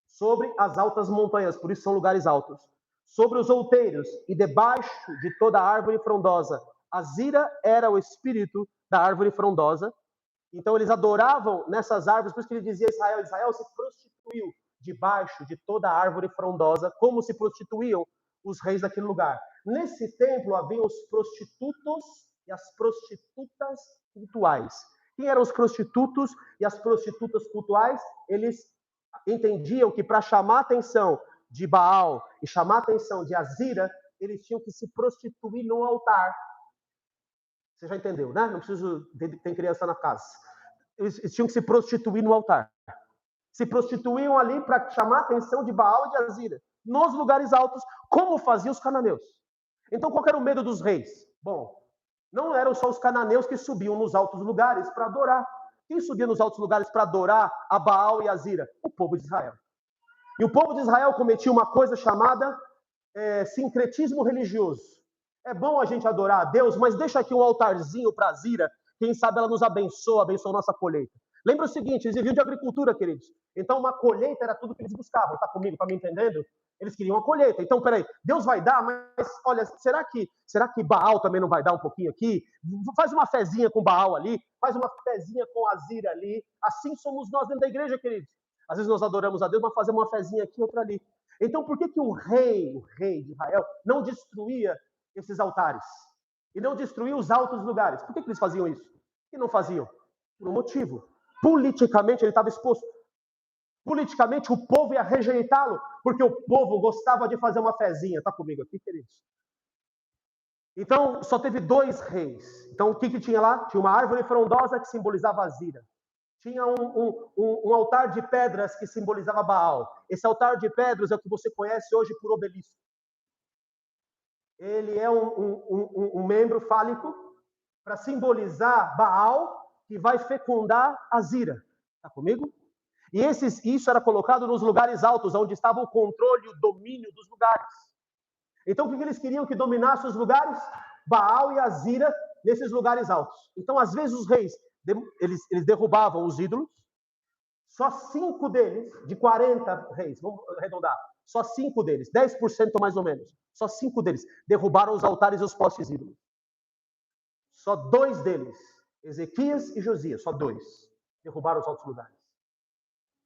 Sobre as altas montanhas, por isso são lugares altos. Sobre os outeiros e debaixo de toda árvore frondosa. Azira era o espírito da árvore frondosa. Então eles adoravam nessas árvores, por isso que ele dizia a Israel se prostituiu debaixo de toda árvore frondosa, como se prostituíam os reis daquele lugar. Nesse templo haviam os prostitutos e as prostitutas cultuais. Quem eram os prostitutos e as prostitutas cultuais? Eles entendiam que para chamar a atenção de Baal e chamar a atenção de Azira, eles tinham que se prostituir no altar. Você já entendeu, né? Não preciso ter criança na casa. Eles tinham que se prostituir no altar. Se prostituíam ali para chamar a atenção de Baal e de Azira, nos lugares altos, como faziam os cananeus. Então, qual era o medo dos reis? Bom, não eram só os cananeus que subiam nos altos lugares para adorar. Quem subia nos altos lugares para adorar a Baal e Azira? O povo de Israel. E o povo de Israel cometia uma coisa chamada sincretismo religioso. É bom a gente adorar a Deus, mas deixa aqui um altarzinho para Azira, quem sabe ela nos abençoa nossa colheita. Lembra o seguinte, eles viviam de agricultura, queridos. Então, uma colheita era tudo que eles buscavam. Está comigo? Está me entendendo? Eles queriam a colheita. Então, peraí, Deus vai dar, mas olha, será que Baal também não vai dar um pouquinho aqui? Faz uma fezinha com Baal ali, faz uma fezinha com Azira ali. Assim somos nós dentro da igreja, queridos. Às vezes nós adoramos a Deus, mas fazemos uma fezinha aqui, outra ali. Então, por que o rei de Israel, não destruía esses altares? E não destruía os altos lugares? Por que eles faziam isso? E não faziam? Por um motivo. Politicamente ele estava exposto. Politicamente o povo ia rejeitá-lo, porque o povo gostava de fazer uma fezinha. Está comigo aqui, queridos? Então, só teve 2 reis. Então, o que tinha lá? Tinha uma árvore frondosa que simbolizava Azira. Tinha um altar de pedras que simbolizava Baal. Esse altar de pedras é o que você conhece hoje por obelisco. Ele é um membro fálico para simbolizar Baal, que vai fecundar Azira. Está comigo? E isso era colocado nos lugares altos, onde estava o controle e o domínio dos lugares. Então, o que eles queriam que dominasse os lugares? Baal e Azira, nesses lugares altos. Então, às vezes, os reis, eles derrubavam os ídolos. Só 5 deles, de 40 reis, vamos arredondar, só 5 deles, 10% mais ou menos, só 5 deles, derrubaram os altares e os postes ídolos. Só 2 deles, Ezequias e Josias, só 2, derrubaram os altos lugares.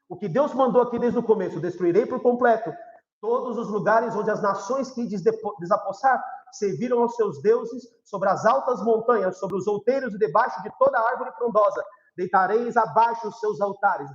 O que Deus mandou aqui desde o começo, destruirei por completo todos os lugares onde as nações que desapossar serviram aos seus deuses, sobre as altas montanhas, sobre os outeiros e debaixo de toda árvore frondosa. Deitareis abaixo os seus altares,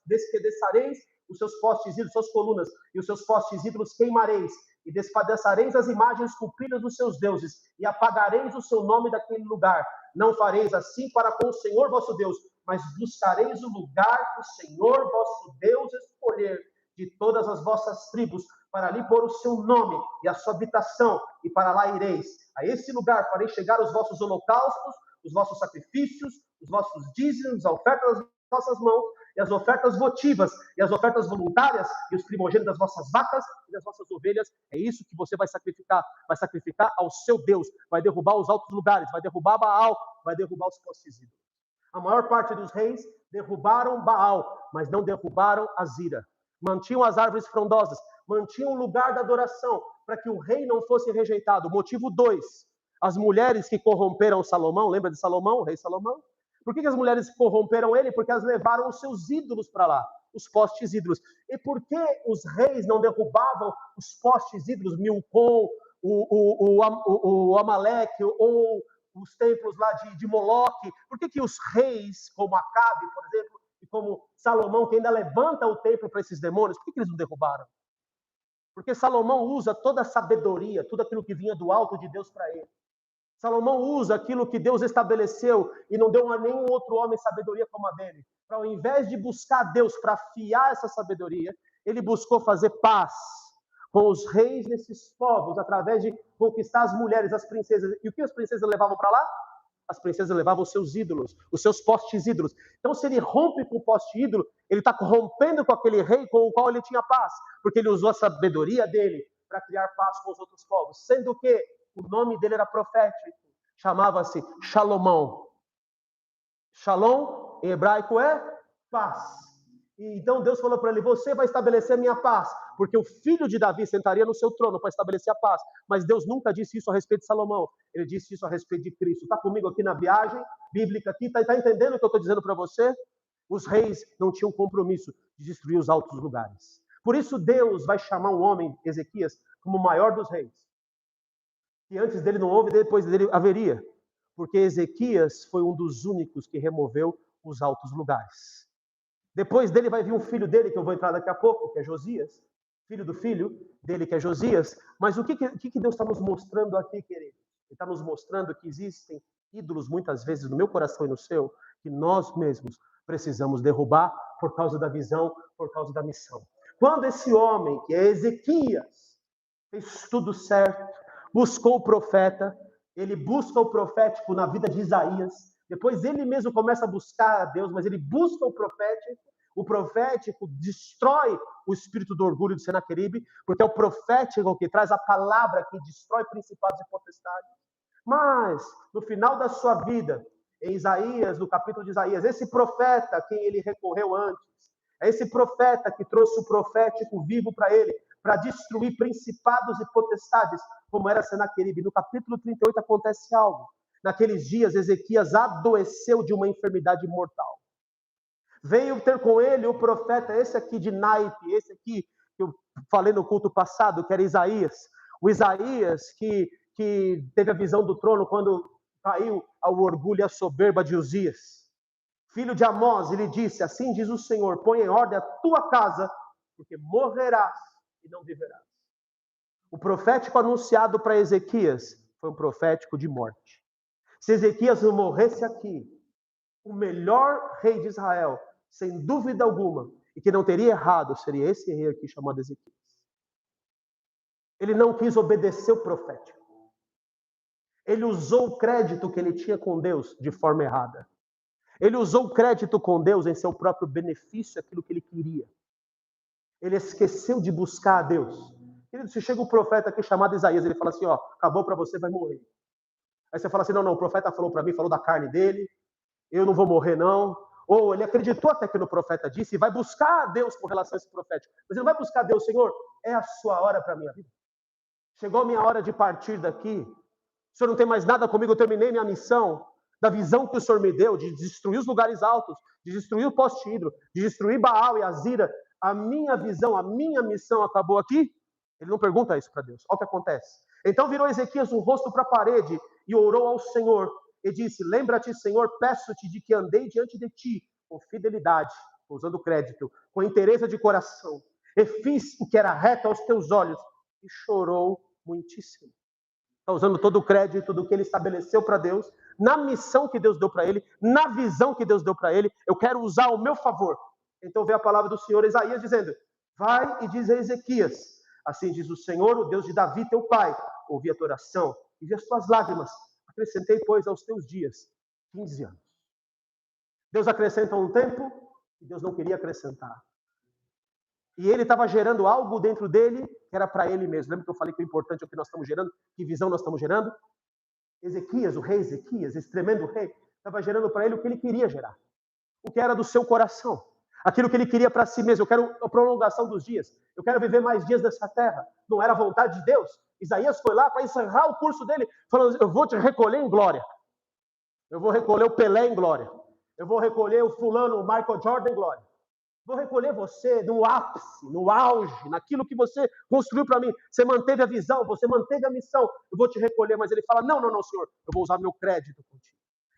despedaçareis os seus postes ídolos, suas colunas, e os seus postes ídolos queimareis, e despedaçareis as imagens esculpidas dos seus deuses, e apagareis o seu nome daquele lugar. Não fareis assim para com o Senhor vosso Deus, mas buscareis o lugar que o Senhor vosso Deus escolher de todas as vossas tribos, para ali pôr o seu nome e a sua habitação, e para lá ireis. A esse lugar farei chegar os vossos holocaustos, os vossos sacrifícios, os vossos dízimos, as ofertas das vossas mãos, e as ofertas votivas, e as ofertas voluntárias, e os primogênitos das vossas vacas e das vossas ovelhas. É isso que você vai sacrificar ao seu Deus, vai derrubar os altos lugares, vai derrubar Baal, vai derrubar os postes ídolos. A maior parte dos reis derrubaram Baal, mas não derrubaram Azira. Mantinham as árvores frondosas, mantinham o lugar da adoração, para que o rei não fosse rejeitado. Motivo 2, as mulheres que corromperam Salomão, lembra de Salomão, o rei Salomão? Por que as mulheres corromperam ele? Porque elas levaram os seus ídolos para lá, os postes ídolos. E por que os reis não derrubavam os postes ídolos, Milcom, o Amaleque, ou os templos lá de Moloque? Por que os reis, como Acabe, por exemplo, e como Salomão, que ainda levanta o templo para esses demônios, por que eles não derrubaram? Porque Salomão usa toda a sabedoria, tudo aquilo que vinha do alto de Deus para ele. Salomão usa aquilo que Deus estabeleceu e não deu a nenhum outro homem sabedoria como a dele. Ao invés de buscar Deus para afiar essa sabedoria, ele buscou fazer paz com os reis desses povos, através de conquistar as mulheres, as princesas. E o que as princesas levavam para lá? As princesas levavam os seus ídolos, os seus postes ídolos. Então, se ele rompe com o poste ídolo, ele está rompendo com aquele rei com o qual ele tinha paz, porque ele usou a sabedoria dele para criar paz com os outros povos, sendo que o nome dele era profético, chamava-se Shalomão. Shalom, em hebraico, é paz. E então Deus falou para ele, você vai estabelecer a minha paz, porque o filho de Davi sentaria no seu trono para estabelecer a paz. Mas Deus nunca disse isso a respeito de Salomão, ele disse isso a respeito de Cristo. Está comigo aqui na viagem bíblica aqui? Está entendendo o que eu estou dizendo para você? Os reis não tinham compromisso de destruir os altos lugares. Por isso Deus vai chamar um homem, Ezequias, como o maior dos reis. Que antes dele não houve, depois dele haveria. Porque Ezequias foi um dos únicos que removeu os altos lugares. Depois dele vai vir um filho dele, que eu vou entrar daqui a pouco, que é Josias. Filho do filho dele, que é Josias. Mas o que Deus está nos mostrando aqui, querido? Ele está nos mostrando que existem ídolos, muitas vezes, no meu coração e no seu, que nós mesmos precisamos derrubar por causa da visão, por causa da missão. Quando esse homem, que é Ezequias, fez tudo certo, buscou o profeta, ele busca o profético na vida de Isaías, depois ele mesmo começa a buscar a Deus, mas ele busca o profético destrói o espírito do orgulho de Senaqueribe, porque é o profético que traz a palavra que destrói principados e potestades. Mas, no final da sua vida, em Isaías, no capítulo de Isaías, esse profeta a quem ele recorreu antes, é esse profeta que trouxe o profético vivo para ele, para destruir principados e potestades, como era Senaqueribe. No capítulo 38 acontece algo. Naqueles dias, Ezequias adoeceu de uma enfermidade mortal. Veio ter com ele o profeta, esse aqui de naipe, esse aqui que eu falei no culto passado, que era Isaías. O Isaías que teve a visão do trono quando caiu ao orgulho e à soberba de Uzias. Filho de Amós, ele disse, assim diz o Senhor, põe em ordem a tua casa, porque morrerás e não viverás. O profético anunciado para Ezequias foi um profético de morte. Se Ezequias não morresse aqui, o melhor rei de Israel, sem dúvida alguma, e que não teria errado, seria esse rei aqui chamado Ezequias. Ele não quis obedecer o profético. Ele usou o crédito que ele tinha com Deus de forma errada. Ele usou o crédito com Deus em seu próprio benefício, aquilo que ele queria. Ele esqueceu de buscar a Deus. Se chega um profeta aqui chamado Isaías, ele fala assim, ó, acabou para você, vai morrer. Aí você fala assim, não, o profeta falou para mim, falou da carne dele, eu não vou morrer não. Ou ele acreditou até que no profeta disse, e vai buscar a Deus com relação a esse profeta. Mas ele não vai buscar a Deus, Senhor, é a sua hora para a minha vida. Chegou a minha hora de partir daqui. O Senhor não tem mais nada comigo, eu terminei minha missão. Da visão que o Senhor me deu, de destruir os lugares altos, de destruir o poste hidro, de destruir Baal e Azira, a minha visão, a minha missão acabou aqui? Ele não pergunta isso para Deus. Olha o que acontece. Então virou Ezequias o rosto para a parede e orou ao Senhor e disse, lembra-te, Senhor, peço-te de que andei diante de ti com fidelidade, usando crédito, com inteireza de coração, e fiz o que era reto aos teus olhos, e chorou muitíssimo. Está usando todo o crédito do que ele estabeleceu para Deus, na missão que Deus deu para ele, na visão que Deus deu para ele, eu quero usar ao meu favor. Então veio a palavra do Senhor Isaías dizendo, vai e diz a Ezequias, assim diz o Senhor, o Deus de Davi, teu pai, ouvi a tua oração e vi as tuas lágrimas, acrescentei, pois, aos teus dias 15 anos. Deus acrescenta um tempo que Deus não queria acrescentar. E ele estava gerando algo dentro dele que era para ele mesmo. Lembra que eu falei que o importante é o que nós estamos gerando? Que visão nós estamos gerando? Ezequias, o rei Ezequias, esse tremendo rei, estava gerando para ele o que ele queria gerar. O que era do seu coração. Aquilo que ele queria para si mesmo. Eu quero a prolongação dos dias. Eu quero viver mais dias nessa terra. Não era a vontade de Deus. Isaías foi lá para encerrar o curso dele, falando, eu vou te recolher em glória. Eu vou recolher o Pelé em glória. Eu vou recolher o fulano, o Michael Jordan em glória. Vou recolher você no ápice, no auge, naquilo que você construiu para mim. Você manteve a visão, você manteve a missão. Eu vou te recolher, mas ele fala, não, Senhor. Eu vou usar meu crédito contigo.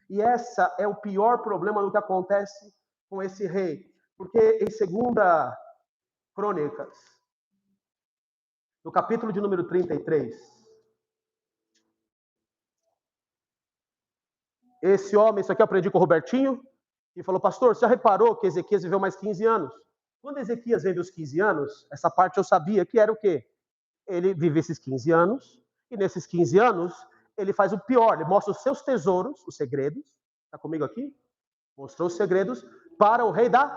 E essa é o pior problema do que acontece com esse rei. Porque em 2 Crônicas, no capítulo de número 33, esse homem, isso aqui eu aprendi com o Robertinho, e falou, pastor, você já reparou que Ezequias viveu mais 15 anos? Quando Ezequias veio dos 15 anos, essa parte eu sabia que era o quê? Ele vive esses 15 anos, e nesses 15 anos, ele faz o pior, ele mostra os seus tesouros, os segredos, está comigo aqui? Mostrou os segredos para o rei da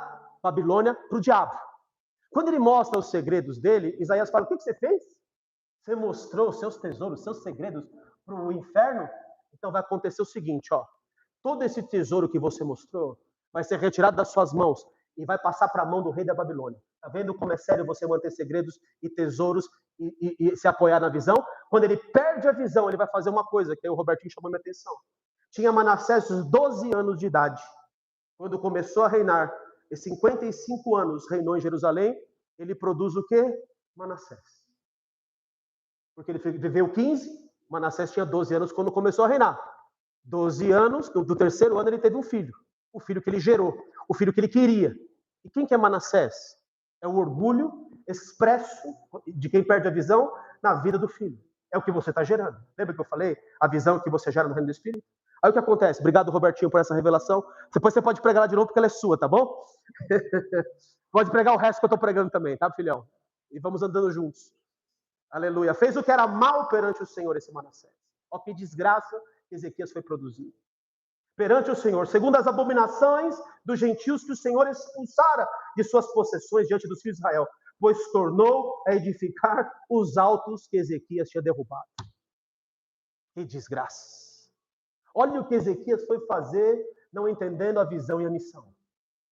Babilônia, para o diabo. Quando ele mostra os segredos dele, Isaías fala, o que você fez? Você mostrou os seus tesouros, os seus segredos para o inferno? Então vai acontecer o seguinte, ó. Todo esse tesouro que você mostrou vai ser retirado das suas mãos e vai passar para a mão do rei da Babilônia. Está vendo como é sério você manter segredos e tesouros e se apoiar na visão? Quando ele perde a visão, ele vai fazer uma coisa que aí o Robertinho chamou minha atenção. Tinha Manassés 12 anos de idade, quando começou a reinar, e 55 anos reinou em Jerusalém, ele produz o quê? Manassés. Porque ele viveu 15, Manassés tinha 12 anos quando começou a reinar. 12 anos, do terceiro ano ele teve um filho. O filho que ele gerou, o filho que ele queria. E quem que é Manassés? É o orgulho expresso de quem perde a visão na vida do filho. É o que você está gerando. Lembra que eu falei? A visão que você gera no reino do Espírito? Aí o que acontece? Obrigado, Robertinho, por essa revelação. Depois você pode pregar lá de novo, porque ela é sua, tá bom? Pode pregar o resto que eu estou pregando também, tá, filhão? E vamos andando juntos. Aleluia. Fez o que era mal perante o Senhor, esse Manassés. Ó, que desgraça que Ezequias foi produzido. Perante o Senhor, segundo as abominações dos gentios que o Senhor expulsara de suas possessões diante dos filhos de Israel, pois tornou a edificar os altos que Ezequias tinha derrubado. Que desgraça. Olha o que Ezequias foi fazer, não entendendo a visão e a missão.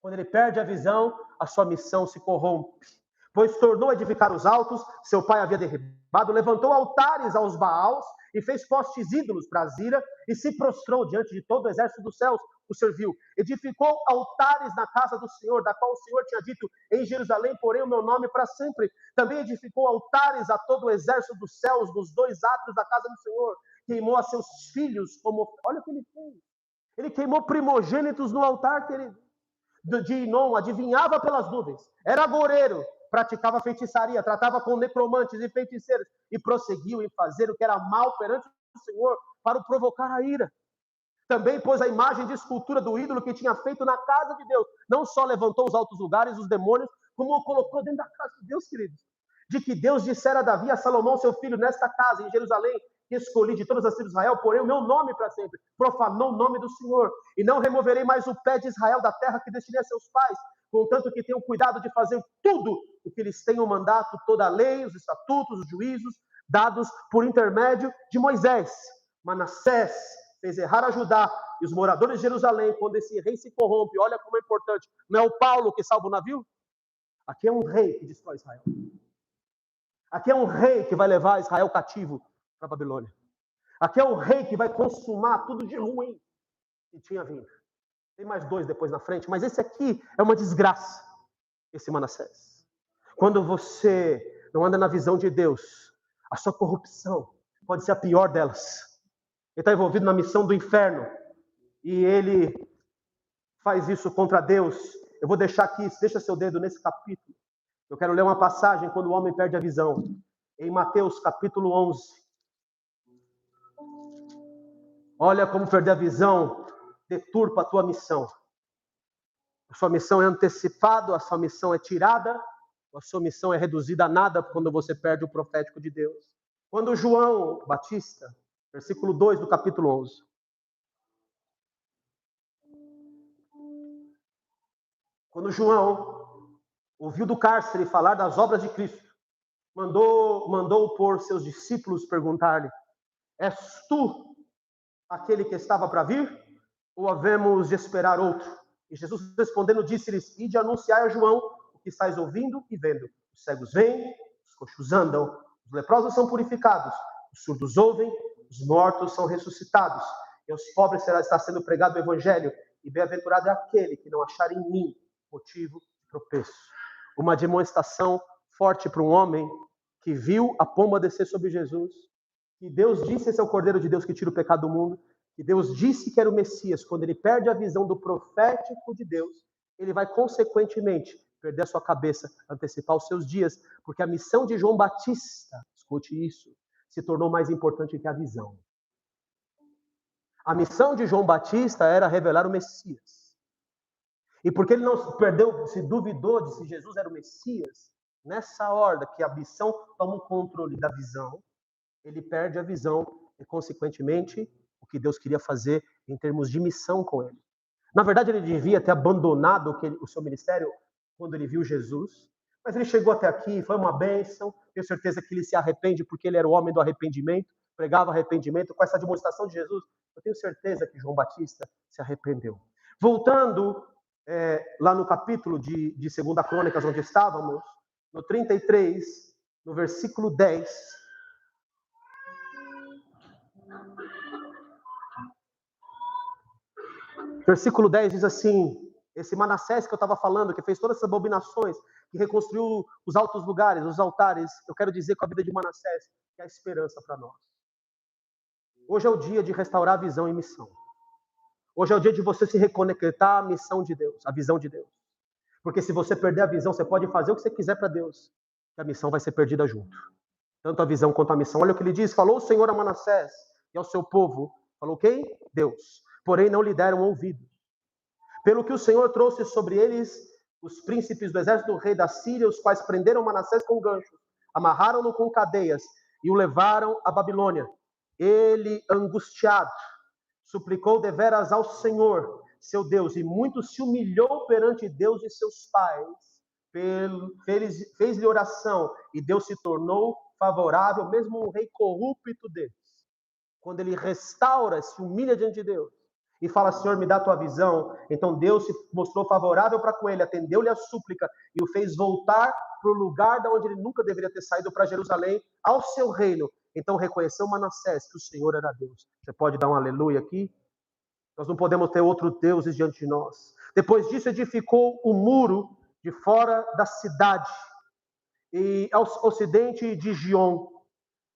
Quando ele perde a visão, a sua missão se corrompe. Pois tornou a edificar os altos, seu pai havia derribado, levantou altares aos Baals e fez postes ídolos para Azira e se prostrou diante de todo o exército dos céus, o serviu. Edificou altares na casa do Senhor, da qual o Senhor tinha dito, em Jerusalém porém o meu nome para sempre. Também edificou altares a todo o exército dos céus, nos 2 átrios da casa do Senhor. Queimou a seus filhos como... Olha o que ele fez. Ele queimou primogênitos no altar, querido. De Inom, adivinhava pelas nuvens, era agoureiro, praticava feitiçaria, tratava com necromantes e feiticeiros, e prosseguiu em fazer o que era mal perante o Senhor, para o provocar a ira. Também pôs a imagem de escultura do ídolo que tinha feito na casa de Deus. Não só levantou os altos lugares, os demônios, como o colocou dentro da casa de Deus, queridos. De que Deus dissera a Davi, a Salomão, seu filho, nesta casa, em Jerusalém, que escolhi de todas as tribos de Israel, porém o meu nome para sempre. Profanou o nome do Senhor. E não removerei mais o pé de Israel da terra que destinei a seus pais, contanto que tenham cuidado de fazer tudo o que eles tenham mandato, toda a lei, os estatutos, os juízos, dados por intermédio de Moisés. Manassés fez errar a Judá e os moradores de Jerusalém, quando esse rei se corrompe, olha como é importante, não é o Paulo que salva o navio? Aqui é um rei que destrói Israel. Aqui é um rei que vai levar Israel cativo para a Babilônia. Aqui é um rei que vai consumar tudo de ruim que tinha vindo. Tem mais 2 depois na frente, mas esse aqui é uma desgraça, esse Manassés. Quando você não anda na visão de Deus, a sua corrupção pode ser a pior delas. Ele está envolvido na missão do inferno e ele faz isso contra Deus. Eu vou deixar aqui, deixa seu dedo nesse capítulo. Eu quero ler uma passagem quando o homem perde a visão. Em Mateus capítulo 11. Olha como perder a visão deturpa a tua missão. A sua missão é antecipada, a sua missão é tirada, a sua missão é reduzida a nada quando você perde o profético de Deus. Quando João Batista, versículo 2 do capítulo 11. Quando João ouviu do cárcere falar das obras de Cristo, mandou por seus discípulos perguntar-lhe: és tu aquele que estava para vir? Ou havemos de esperar outro? E Jesus respondendo disse-lhes: ide anunciar a João o que estáis ouvindo e vendo. Os cegos veem, os coxos andam, os leprosos são purificados, os surdos ouvem, os mortos são ressuscitados, e aos pobres está sendo pregado o evangelho, e bem-aventurado é aquele que não achar em mim motivo de tropeço. Uma demonstração forte para um homem que viu a pomba descer sobre Jesus, que Deus disse: esse é o Cordeiro de Deus que tira o pecado do mundo, que Deus disse que era o Messias. Quando ele perde a visão do profético de Deus, ele vai consequentemente perder a sua cabeça, antecipar os seus dias, porque a missão de João Batista, escute isso, se tornou mais importante que a visão. A missão de João Batista era revelar o Messias. E porque ele não se duvidou de se Jesus era o Messias, nessa hora que a missão toma o controle da visão, ele perde a visão e, consequentemente, o que Deus queria fazer em termos de missão com ele. Na verdade, ele devia ter abandonado o seu ministério quando ele viu Jesus, mas ele chegou até aqui, foi uma bênção, tenho certeza que ele se arrepende porque ele era o homem do arrependimento, pregava arrependimento. Com essa demonstração de Jesus, eu tenho certeza que João Batista se arrependeu. Voltando lá no capítulo de 2 Crônicas, onde estávamos, no 33, no versículo 10, versículo 10 diz assim: esse Manassés que eu estava falando, que fez todas essas abominações, que reconstruiu os altos lugares, os altares, eu quero dizer com a vida de Manassés que há esperança para nós. Hoje é o dia de restaurar a visão e missão. Hoje é o dia de você se reconectar à missão de Deus, à visão de Deus. Porque se você perder a visão, você pode fazer o que você quiser para Deus, que a missão vai ser perdida junto. Tanto a visão quanto a missão. Olha o que ele diz: falou o Senhor a Manassés e ao seu povo. Falou quem? Deus. Porém não lhe deram ouvido. Pelo que o Senhor trouxe sobre eles os príncipes do exército do rei da Síria, os quais prenderam Manassés com ganchos, amarraram-no com cadeias e o levaram à Babilônia. Ele, angustiado, suplicou deveras ao Senhor, seu Deus, e muito se humilhou perante Deus e seus pais, fez-lhe oração, e Deus se tornou favorável, mesmo um rei corrupto deles. Quando ele restaura, se humilha diante de Deus, e fala: Senhor, me dá a tua visão. Então Deus se mostrou favorável para com ele, atendeu-lhe a súplica e o fez voltar para o lugar da onde ele nunca deveria ter saído, para Jerusalém, ao seu reino. Então reconheceu Manassés que o Senhor era Deus. Você pode dar um aleluia aqui? Nós não podemos ter outros deuses diante de nós. Depois disso edificou o muro de fora da cidade, e ao ocidente de Gion,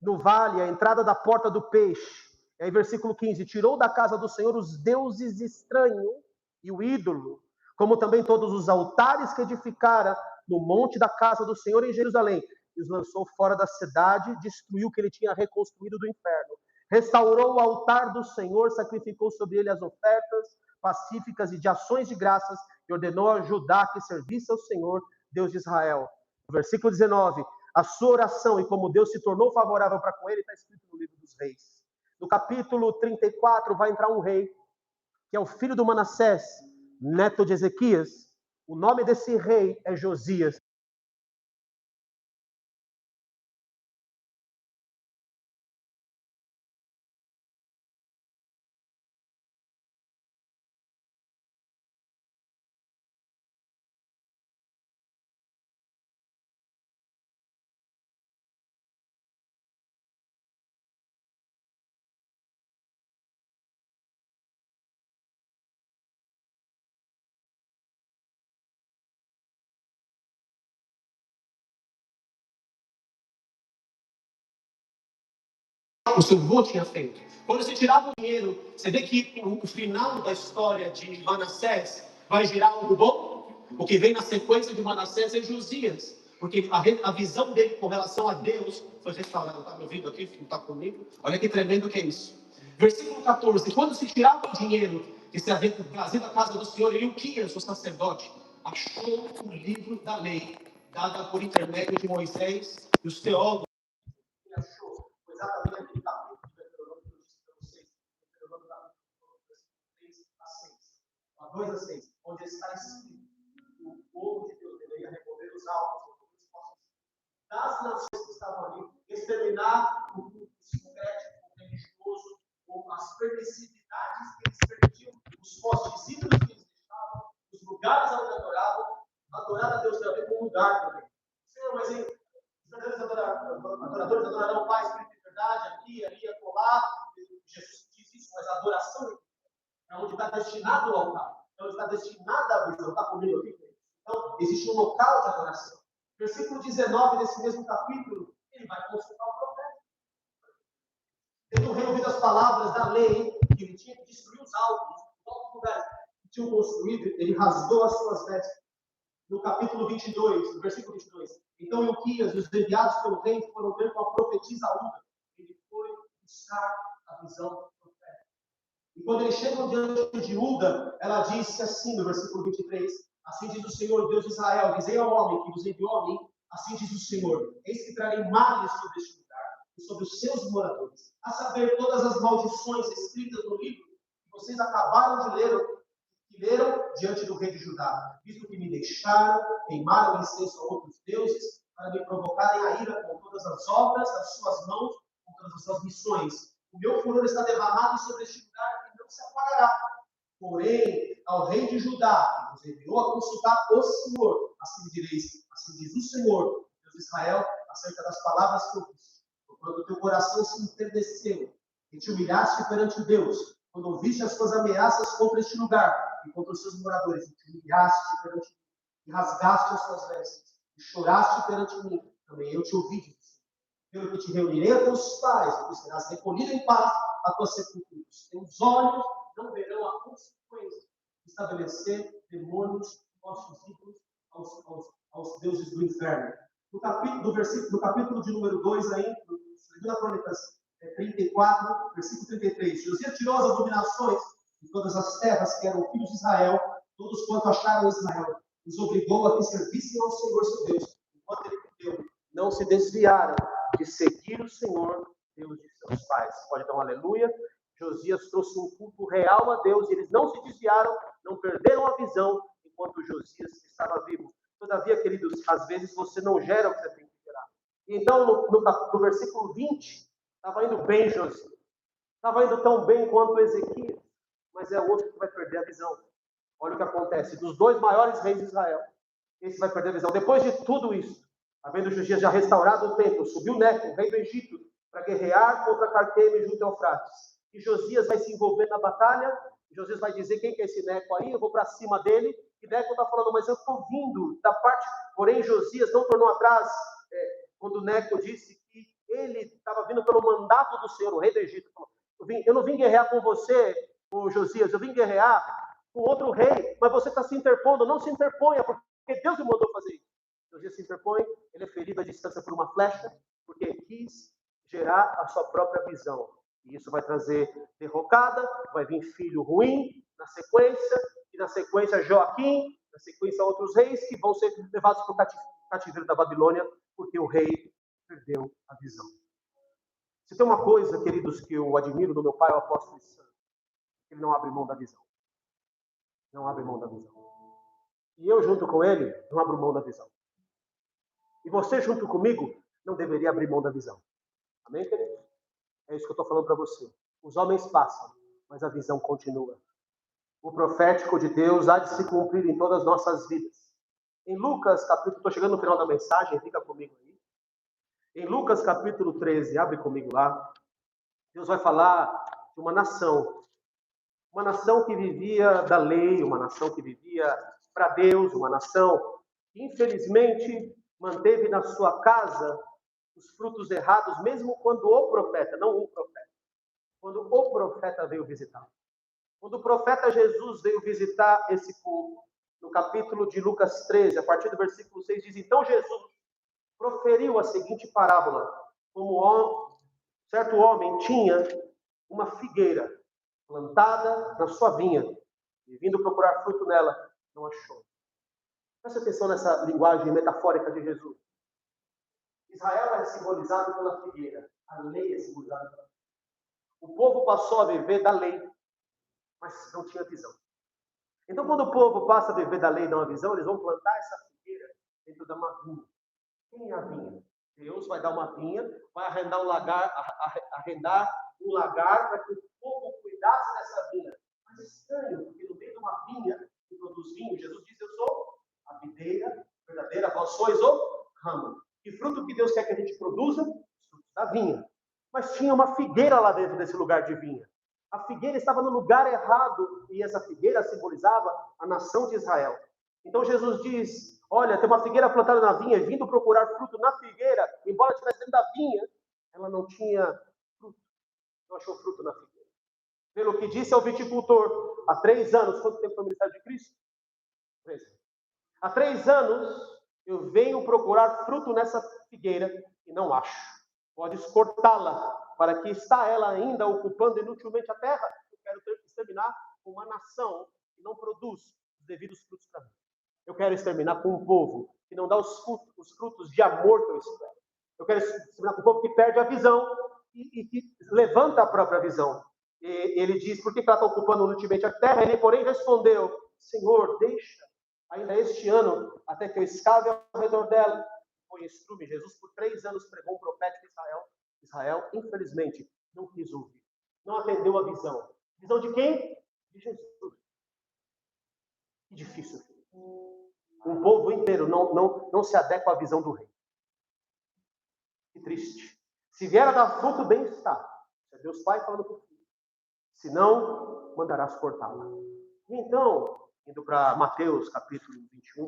no vale, a entrada da porta do peixe. E aí, versículo 15: tirou da casa do Senhor os deuses estranhos e o ídolo, como também todos os altares que edificara no monte da casa do Senhor em Jerusalém, e os lançou fora da cidade, destruiu o que ele tinha reconstruído do inferno. Restaurou o altar do Senhor, sacrificou sobre ele as ofertas pacíficas e de ações de graças, e ordenou a Judá que servisse ao Senhor, Deus de Israel. Versículo 19: a sua oração e como Deus se tornou favorável para com ele, está escrito no livro dos reis. No capítulo 34 vai entrar um rei, que é o filho do Manassés, neto de Ezequias. O nome desse rei é Josias. O seu avô tinha feito. Quando você tirava o dinheiro, você vê que o final da história de Manassés vai gerar algo bom? O que vem na sequência de Manassés é Josias. Porque a visão dele com relação a Deus foi restaurada. Está me ouvindo aqui? Não está comigo? Olha que tremendo que é isso. Versículo 14. Quando se tirava o dinheiro que se havia trazido à casa do Senhor, Ilquias, o sacerdote, achou o livro da lei, dada por intermédio de Moisés e os teólogos. Achou exatamente aquele capítulo de Deuteronômio que eu disse para vocês, Deuteronômio capítulo 3 a 6, a 2 a 6, onde está escrito que o povo de Deus deveria remover os altos das nações que estavam ali, exterminar o culto sincrético, religioso, ou as permissividades que eles permitiam, os postes ídolos que eles deixavam, os lugares onde adoravam. Adorar a Deus tem a ver com o lugar também. Senhor, mas os adoradores adorarão o Pai, Espírito e verdade, aqui, ali, acolá. Jesus diz isso, mas a adoração é onde está destinado o altar. É onde está destinada a visão. Está comigo aqui? Então, existe um local de adoração. Versículo 19 desse mesmo capítulo, ele vai consultar o profeta. Tendo reouvido as palavras da lei, que ele tinha que destruir os altos lugares que tinham construído, ele rasgou as suas vestes. No capítulo 22, no versículo 22, então Ilquias e os enviados pelo rei foram ver com a profetisa Uda. Ele foi buscar a visão do profeta. E quando eles chegam diante de Uda, ela disse assim, no versículo 23, assim diz o Senhor, Deus de Israel, dizei ao homem que vos enviou a mim, assim diz o Senhor, eis que trarei males sobre este lugar e sobre os seus moradores, a saber, todas as maldições escritas no livro que vocês acabaram de ler, que leram diante do rei de Judá, visto que me deixaram, queimaram incenso a outros deuses, para me provocarem a ira com todas as obras das suas mãos, com todas as suas missões. O meu furor está derramado sobre este lugar e não se apagará. Porém, ao rei de Judá, que nos enviou a consultar o Senhor, assim direis, assim diz o Senhor, Deus de Israel, acerca das palavras que eu disse. Quando o teu coração se enterneceu e te humilhaste perante Deus, quando ouviste as suas ameaças contra este lugar e contra os seus moradores, e te humilhaste perante mim, e rasgaste as suas vestes, e choraste perante mim, também eu te ouvi, diz. Pelo que te reunirei a teus pais, e tu serás recolhido em paz à tua sepultura. Os teus olhos não verão a consequência de estabelecer demônios, vossos ídolos, aos deuses do inferno. No capítulo de número 2, ainda, 2 Crônicas 34, versículo 33. Josias tirou as abominações de todas as terras que eram filhos de Israel, todos quanto acharam Israel, os obrigou a que servissem ao Senhor seu Deus, enquanto ele viveu. Não se desviaram de seguir o Senhor, Deus de seus pais. Pode dar um aleluia. Josias trouxe um culto real a Deus, e eles não se desviaram, não perderam a visão, enquanto Josias estava vivo. Todavia, queridos, às vezes você não gera o que você tem que gerar. Então, no versículo 20, estava indo bem Josias. Estava indo tão bem quanto Ezequias. mas é outro que vai perder a visão. Olha o que acontece. Dos 2 maiores reis de Israel, esse vai perder a visão. Depois de tudo isso, havendo Josias já restaurado o templo, subiu Neco, rei do Egito, para guerrear contra Carqueme junto ao Eufrates. E Josias vai se envolver na batalha. E Josias vai dizer: quem que é esse Neco aí? Eu vou para cima dele. E Neco está falando: mas eu estou vindo da parte. Porém, Josias não tornou atrás quando Neco disse que ele estava vindo pelo mandato do Senhor, o rei do Egito. Eu não vim guerrear com você, o Josias, eu vim guerrear com outro rei, mas você está se interpondo. Não se interponha, porque Deus me mandou fazer isso. Josias se interpõe, ele é ferido à distância por uma flecha, porque ele quis gerar a sua própria visão. E isso vai trazer derrocada, vai vir filho ruim na sequência, e na sequência Joaquim, na sequência outros reis que vão ser levados para o cativeiro da Babilônia, porque o rei perdeu a visão. Se tem uma coisa, queridos, que eu admiro do meu pai, o apóstolo Santo, ele não abre mão da visão. Não abre mão da visão. E eu, junto com ele, não abro mão da visão. E você, junto comigo, não deveria abrir mão da visão. Amém, querido? É isso que eu estou falando para você. Os homens passam, mas a visão continua. O profético de Deus há de se cumprir em todas as nossas vidas. Em Lucas, capítulo... Estou chegando no final da mensagem, fica comigo aí. Em Lucas, capítulo 13, abre comigo lá. Deus vai falar de uma nação. Uma nação que vivia da lei, uma nação que vivia para Deus, uma nação que, infelizmente, manteve na sua casa os frutos errados, mesmo quando o profeta, não um profeta, quando o profeta veio visitar. Quando o profeta Jesus veio visitar esse povo, no capítulo de Lucas 13, a partir do versículo 6, diz: então Jesus proferiu a seguinte parábola: como certo homem tinha uma figueira plantada na sua vinha, e vindo procurar fruto nela, não achou. Presta atenção nessa linguagem metafórica de Jesus. Israel é simbolizado pela figueira, a lei é simbolizada pela figueira. O povo passou a viver da lei, mas não tinha visão. Então, quando o povo passa a viver da lei e não a visão, eles vão plantar essa figueira dentro de uma vinha. Quem é a vinha? Deus vai dar uma vinha, vai arrendar um lagar para que o povo cuidasse dessa vinha. Mas é estranho, porque no meio de uma vinha que produz vinho, Jesus diz: eu sou a videira verdadeira, vós sois o ramo. Que fruto que Deus quer que a gente produza? Os frutos da vinha. Mas tinha uma figueira lá dentro desse lugar de vinha. A figueira estava no lugar errado, e essa figueira simbolizava a nação de Israel. Então Jesus diz: olha, tem uma figueira plantada na vinha, vindo procurar fruto na figueira, embora estivesse dentro da vinha, ela não tinha fruto, não achou fruto na figueira. Pelo que disse ao viticultor, há 3 anos, quanto tempo foi o ministério de Cristo? 3 anos. Há 3 anos eu venho procurar fruto nessa figueira e não acho. Podes cortá-la, para que está ela ainda ocupando inutilmente a terra. Eu quero exterminar uma nação que não produz os devidos frutos para mim. Eu quero exterminar com um povo que não dá os frutos de amor que eu espero. Eu quero exterminar com um povo que perde a visão e que levanta a própria visão. E ele diz: por que ela está ocupando inutilmente a terra? Ele, porém, respondeu: Senhor, deixa ainda este ano até que eu escave ao redor dela. Foi estrume. Jesus, por 3 anos, pregou um profético em Israel. Israel, infelizmente, não quis ouvir. Não atendeu a visão. Visão de quem? De Jesus. Que difícil, filho. Um povo inteiro não se adequa à visão do rei. Que triste. Se vier a dar fruto, bem está. É Deus Pai falando com o filho. Se não, mandarás cortá-la. E então, indo para Mateus, capítulo 21,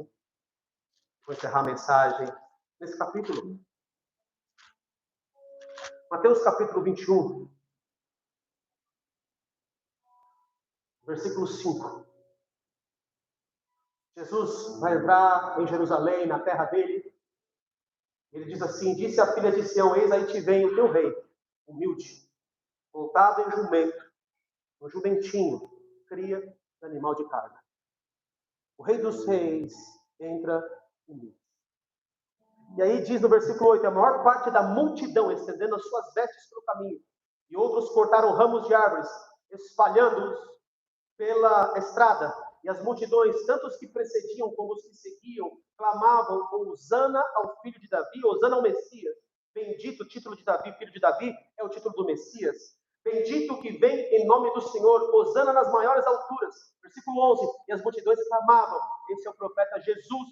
vou encerrar a mensagem nesse capítulo. Mateus, capítulo 21, versículo 5. Jesus vai entrar em Jerusalém, na terra dele. Ele diz assim: disse a filha de Sião: eis aí te vem o teu rei, humilde, montado em jumento, um jumentinho, cria de animal de carga. O rei dos reis entra humilde. E aí diz no versículo 8: a maior parte da multidão estendendo as suas vestes pelo caminho, e outros cortaram ramos de árvores, espalhando-os pela estrada. E as multidões, tanto os que precediam como os que seguiam, clamavam: Hosana ao filho de Davi, Hosana ao Messias. Bendito o título de Davi, filho de Davi, é o título do Messias. Bendito que vem em nome do Senhor, hosana nas maiores alturas. Versículo 11, e as multidões clamavam, esse é o profeta Jesus,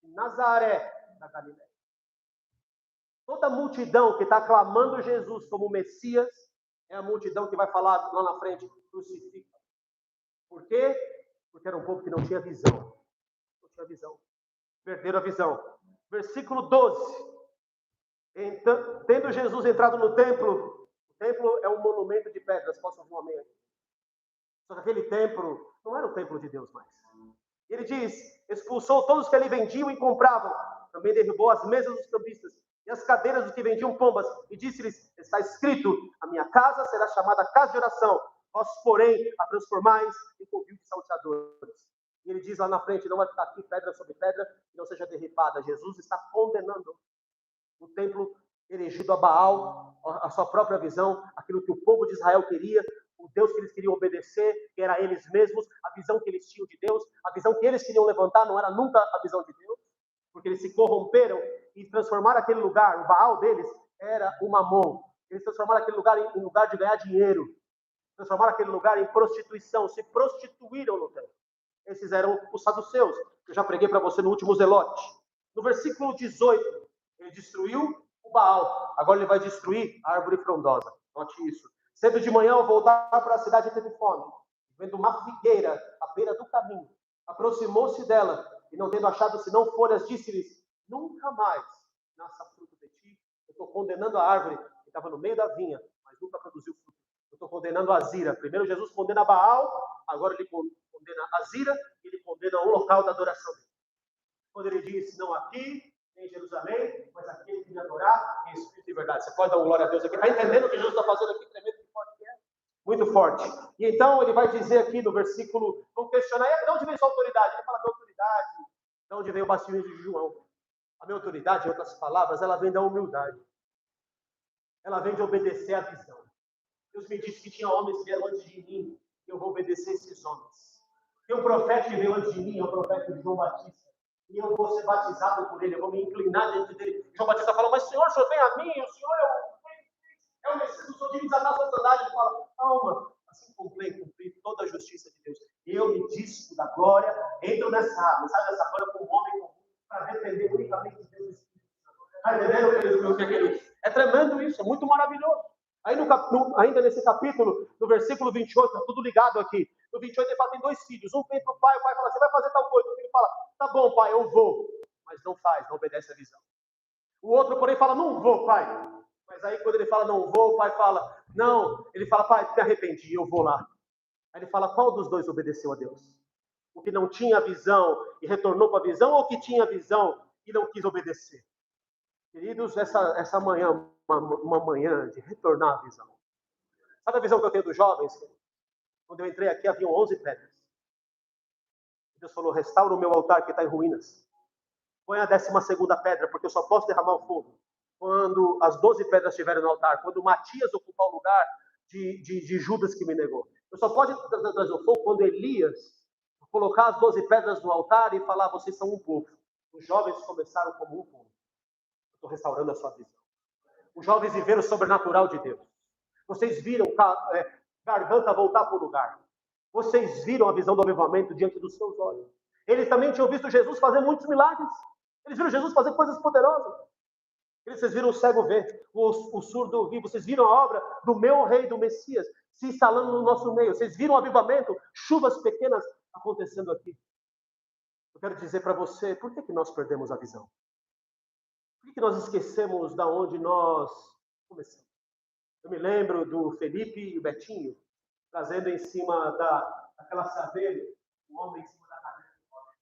de Nazaré, da Galileia. Toda a multidão que está clamando Jesus como Messias, é a multidão que vai falar lá na frente, crucifica. Por quê? Porque era um povo que não tinha visão. Não tinha visão. Perderam a visão. Versículo 12. Então, tendo Jesus entrado no templo, o templo é um monumento de pedras, posso ouvir um amém aqui? Só que aquele templo não era o templo de Deus mais. Ele diz, expulsou todos que ali vendiam e compravam, também derrubou as mesas dos cambistas e as cadeiras dos que vendiam pombas, e disse-lhes, está escrito, a minha casa será chamada casa de oração, vós, porém, a transformais em covil de salteadores. E ele diz lá na frente, não vai ficar aqui pedra sobre pedra, que não seja derribada. Jesus está condenando o templo erigido a Baal, a sua própria visão, aquilo que o povo de Israel queria, o Deus que eles queriam obedecer, que era eles mesmos, a visão que eles tinham de Deus, a visão que eles queriam levantar não era nunca a visão de Deus, porque eles se corromperam e transformaram aquele lugar, o Baal deles era o Mamon. Eles transformaram aquele lugar em lugar de ganhar dinheiro, transformaram aquele lugar em prostituição, se prostituíram no templo. Esses eram os saduceus, que eu já preguei para você no último Zelote. No versículo 18, ele destruiu o Baal, agora ele vai destruir a árvore frondosa. Note isso. Cedo de manhã, ao voltar para a cidade, teve fome. Vendo uma figueira à beira do caminho, aproximou-se dela, e não tendo achado senão folhas, disse-lhes, nunca mais nasça fruto de ti. Eu estou condenando a árvore que estava no meio da vinha, mas nunca produziu fruto. Eu estou condenando a Azira. Primeiro Jesus condena Baal, agora ele condena a Azira, e ele condena o local da adoração dele. Quando ele diz, não aqui, em Jerusalém, mas aquele que me adorar em espírito e verdade. Você pode dar uma glória a Deus aqui. Está entendendo o que Jesus está fazendo aqui? Tremendo que forte que é? Muito forte. E então ele vai dizer aqui no versículo, vamos questionar, de onde vem sua autoridade? Ele fala, minha autoridade, de onde veio o batismo de João? A minha autoridade, em outras palavras, ela vem da humildade. Ela vem de obedecer à visão. Deus me disse que tinha homens que vieram antes de mim, e eu vou obedecer esses homens. Tem um profeta que veio antes de mim, é o profeta de João Batista. E eu vou ser batizado por ele, eu vou me inclinar diante dele. João Batista fala, mas Senhor, o Senhor vem a mim, o Senhor é o Messias, o Senhor de desatar a sua sandália. Ele fala, calma, assim cumprir toda a justiça de Deus. Eu me dispo da glória, entro nessa água, saio dessa glória como um homem comum, para depender unicamente de Deus. Está entendendo o que é aquele? É tremendo isso, é muito maravilhoso. Aí ainda nesse capítulo, no versículo 28, está tudo ligado aqui. No 28 ele fala, tem dois filhos. Um vem para o pai fala, você vai fazer tal coisa. O filho fala, tá bom, pai, eu vou. Mas não faz, não obedece a visão. O outro, porém, fala, não vou, pai. Mas aí quando ele fala, não vou, o pai fala, não. Ele fala, pai, me arrependi, eu vou lá. Aí ele fala, qual dos dois obedeceu a Deus? O que não tinha visão e retornou para a visão, ou o que tinha visão e não quis obedecer? Queridos, essa manhã, uma manhã de retornar à visão. Sabe a visão que eu tenho dos jovens? Quando eu entrei aqui, havia 11 pedras. Deus falou, restaura o meu altar que está em ruínas. Põe a 12ª pedra, porque eu só posso derramar o fogo quando as 12 pedras estiverem no altar. Quando Matias ocupar o lugar de Judas que me negou. Eu só posso trazer o fogo quando Elias colocar as 12 pedras no altar e falar, vocês são um povo. Os jovens começaram como um povo. Estou restaurando a sua visão. Os jovens viveram o sobrenatural de Deus. Vocês viram garganta voltar para o lugar. Vocês viram a visão do avivamento diante dos seus olhos. Eles também tinham visto Jesus fazer muitos milagres. Eles viram Jesus fazer coisas poderosas. Vocês viram o cego ver, o surdo ouvir. Vocês viram a obra do meu rei, do Messias, se instalando no nosso meio. Vocês viram o avivamento, chuvas pequenas acontecendo aqui. Eu quero dizer para você, por que nós perdemos a visão? Por que nós esquecemos da onde nós começamos? Eu me lembro do Felipe e o Betinho, trazendo em cima daquela cadeira, um homem em cima da cadeira de rodas.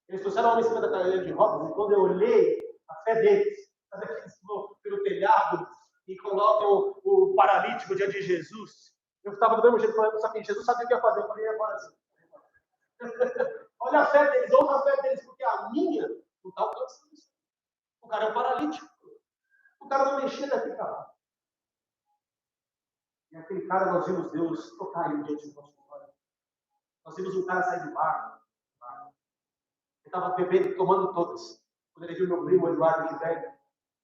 Eles trouxeram o homem em cima da cadeira de rodas, e quando eu olhei a fé deles, sabe aqueles que vão pelo telhado e colocam o paralítico diante de Jesus? Eu estava do mesmo jeito, falando, só que Jesus sabia o que ia fazer. Eu falei, agora assim. Olha a fé deles, honra a fé deles, porque a minha não está alcançando isso. O cara é um paralítico. O cara não mexia daqui para lá. E aquele cara, nós vimos Deus tocar ele diante do nosso olho. Nós vimos um cara sair do bar. Ele estava bebendo, tomando todas. Quando ele viu meu primo Eduardo de velho,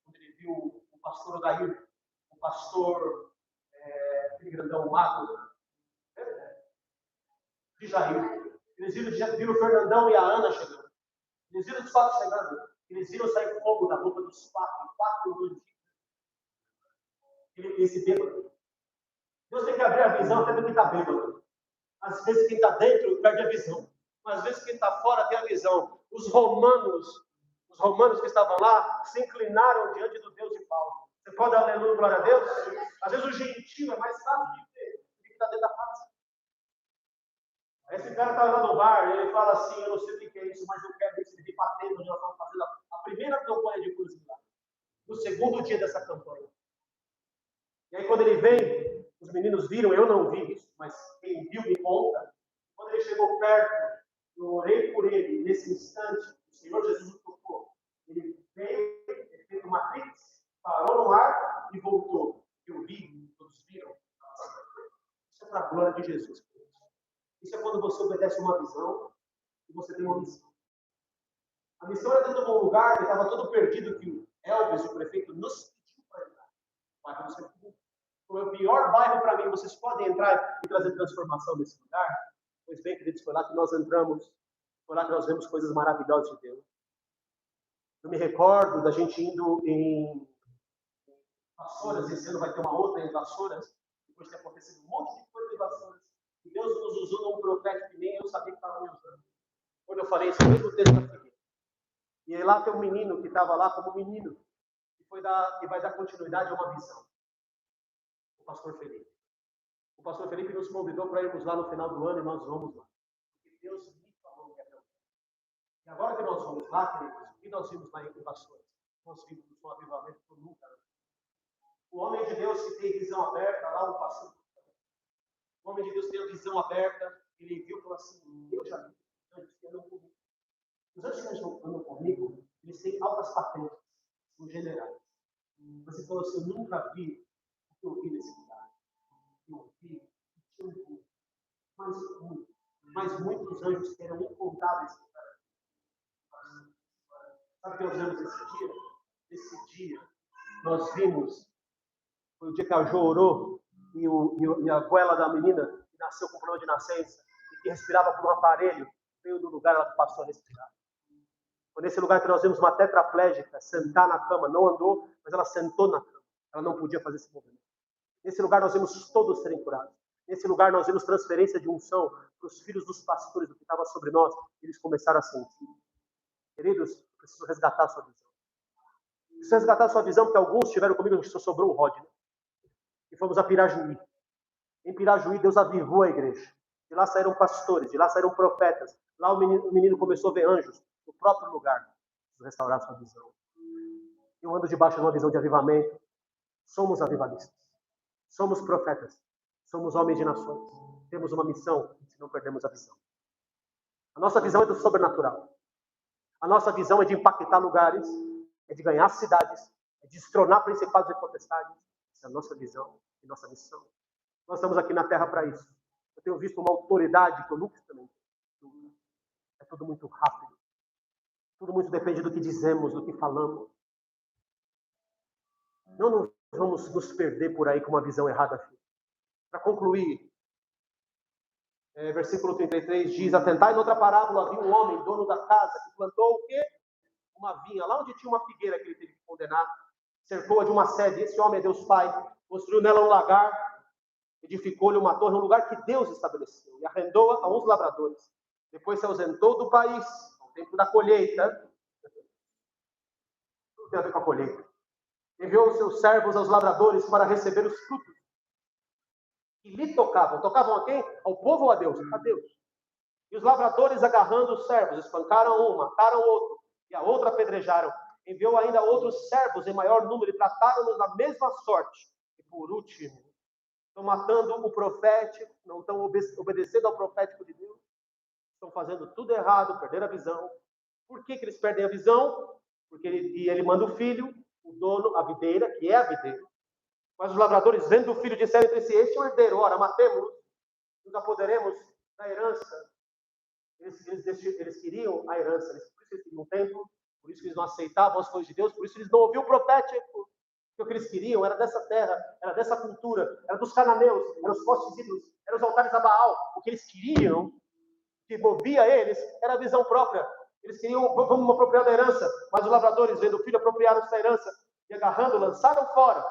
quando ele viu o pastor Odair, o pastor aquele grandão mago, de Jair. Eles viram o Fernandão e a Ana chegando. Eles viram os quatro chegando. Eles viram sair fogo da boca dos quatro anjos. Esse bêbado. Deus tem que abrir a visão até do que está bêbado. Às vezes quem está dentro perde a visão. Mas às vezes quem está fora tem a visão. Os romanos que estavam lá, se inclinaram diante do Deus de Paulo. Você pode dar aleluia, glória a Deus? Às vezes o gentil é mais fácil de ver do que está dentro da casa. Esse cara está lá no bar e ele fala assim, eu não sei o que é isso, mas eu quero ver se ele vem batendo onde nós estamos fazendo a primeira campanha de curiosidade. No segundo dia dessa campanha. E aí quando ele vem, os meninos viram, eu não vi isso, mas quem viu me conta. Quando ele chegou perto, eu orei por ele, nesse instante, o Senhor Jesus o tocou. Ele veio, ele fez uma matrix, parou no ar e voltou. Eu vi, todos viram. Isso é para a glória de Jesus. Isso é quando você obedece uma visão e você tem uma missão. A missão era dentro de um lugar que estava todo perdido, que o Elvis, o prefeito, nos pediu para entrar. Foi o pior bairro para mim. Vocês podem entrar e trazer transformação nesse lugar? Pois bem, queridos, foi lá que nós entramos. Foi lá que nós vemos coisas maravilhosas de Deus. Eu me recordo da gente indo em Vassouras. Esse ano vai ter uma outra em Vassouras. Depois de ter acontecido um monte de coisa em Vassouras. E Deus nos usou num profeta que nem eu sabia que estava me usando. Quando eu falei esse mesmo texto da Figueira. E aí lá tem um menino que estava lá como menino. Que vai dar continuidade a uma visão. O pastor Felipe. O pastor Felipe nos convidou para irmos lá no final do ano e nós vamos lá. Porque Deus me falou que é meu. E agora que nós vamos lá, queridos, o que nós vimos lá em Vassouras? Nós vimos um avivamento que eu nunca vi. O homem de Deus que tem visão aberta, lá o pastor. O homem de Deus tem a visão aberta, ele viu e falou assim, eu já vi anjos que andam comigo. Os anjos que andam comigo, eles têm altas patentes, são generais. Você falou assim, eu nunca vi o que eu vi nesse lugar. Eu vi, mas muitos anjos que eram incontáveis. Sabe o que nós vimos esse dia? Esse dia, nós vimos, foi o dia que a Jo orou, e a goela da menina, que nasceu com problema de nascença, e que respirava por um aparelho, veio no lugar, ela passou a respirar. Foi nesse lugar que nós vimos uma tetraplégica sentar na cama, não andou, mas ela sentou na cama. Ela não podia fazer esse movimento. Nesse lugar nós vimos todos serem curados. Nesse lugar nós vimos transferência de unção para os filhos dos pastores, do que estava sobre nós. Eles começaram a sentir. Queridos, eu preciso resgatar a sua visão. Preciso resgatar a sua visão, porque alguns estiveram comigo, só sobrou o Rodney. E fomos a Pirajuí. Em Pirajuí, Deus avivou a igreja. De lá saíram pastores, de lá saíram profetas. Lá o menino começou a ver anjos no próprio lugar. Preciso restaurar a sua visão. Eu ando debaixo de uma visão de avivamento. Somos avivalistas. Somos profetas. Somos homens de nações. Temos uma missão, se não perdemos a visão. A nossa visão é do sobrenatural. A nossa visão é de impactar lugares, é de ganhar cidades, é de destronar principados e potestades. Essa é a nossa visão e nossa missão. Nós estamos aqui na terra para isso. Eu tenho visto uma autoridade que eu nunca experimentei. É tudo muito rápido. Tudo muito depende do que dizemos, do que falamos. Não vamos nos perder por aí com uma visão errada. Para concluir, versículo 33 diz, atentai, noutra parábola, havia um homem, dono da casa, que plantou o quê? Uma vinha, lá onde tinha uma figueira que ele teve que condenar, cercou-a de uma sede, esse homem é Deus Pai, construiu nela um lagar, edificou-lhe uma torre, um lugar que Deus estabeleceu, e arrendou-a a uns lavradores. Depois se ausentou do país, ao tempo da colheita, tudo tem a ver com a colheita, enviou os seus servos aos lavradores para receber os frutos, e lhe tocavam. Tocavam a quem? Ao povo ou a Deus? A Deus. E os lavradores, agarrando os servos, espancaram um, mataram outro, e a outra apedrejaram. Enviou ainda outros servos em maior número e trataram-nos da mesma sorte. E por último, estão matando o profético, não estão obedecendo ao profético de Deus, estão fazendo tudo errado, perderam a visão. Por que eles perdem a visão? Porque ele manda o filho, o dono, a videira, que é a videira. Mas os lavradores, vendo o filho, disseram entre si, este é o herdeiro, ora, matemos-lo, nunca poderemos da herança. Eles queriam a herança, por isso eles queriam um templo, por isso eles não aceitavam as coisas de Deus, por isso eles não ouviam o profético. Porque o que eles queriam era dessa terra, era dessa cultura, era dos cananeus, eram os postes ídolos, eram os altares a Baal. O que eles queriam, que movia eles, era a visão própria. Eles queriam, vamos apropriar da herança, mas os lavradores, vendo o filho apropriar da herança, e agarrando, lançaram fora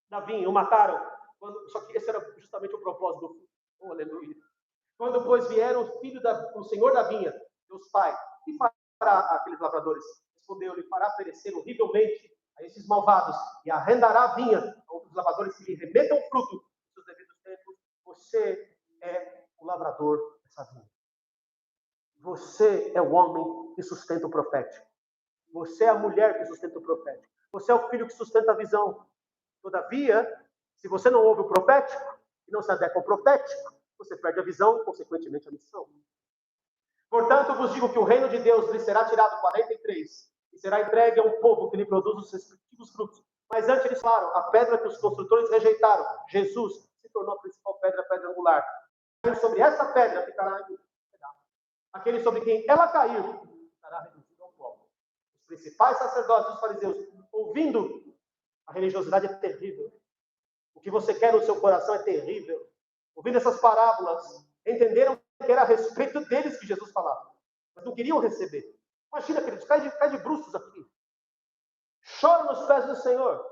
da vinha, o mataram. Só que esse era justamente o propósito do filho. Oh, aleluia. Quando, pois, vieram o senhor da vinha, Deus Pai, que fará aqueles lavradores? Respondeu-lhe, fará perecer horrivelmente a esses malvados, e arrendará a vinha a outros lavradores que lhe remetam fruto nos seus devidos tempos. Você é o lavrador dessa vinha. Você é o homem que sustenta o profético. Você é a mulher que sustenta o profético. Você é o filho que sustenta a visão. Todavia, se você não ouve o profético e não se adequa ao profético, você perde a visão, consequentemente a missão. Portanto, vos digo que o reino de Deus lhe será tirado 43 e será entregue a um povo que lhe produz os respectivos frutos. Mas antes eles falaram, a pedra que os construtores rejeitaram, Jesus, se tornou a principal pedra, a pedra angular. Sobre essa pedra ficará aquele sobre quem ela cair, ficará reduzido ao pó. Os principais sacerdotes e os fariseus, ouvindo, a religiosidade é terrível. O que você quer no seu coração é terrível. Ouvindo essas parábolas, entenderam que era a respeito deles que Jesus falava. Mas não queriam receber. Imagina, queridos, cai de bruços aqui. Chora nos pés do Senhor.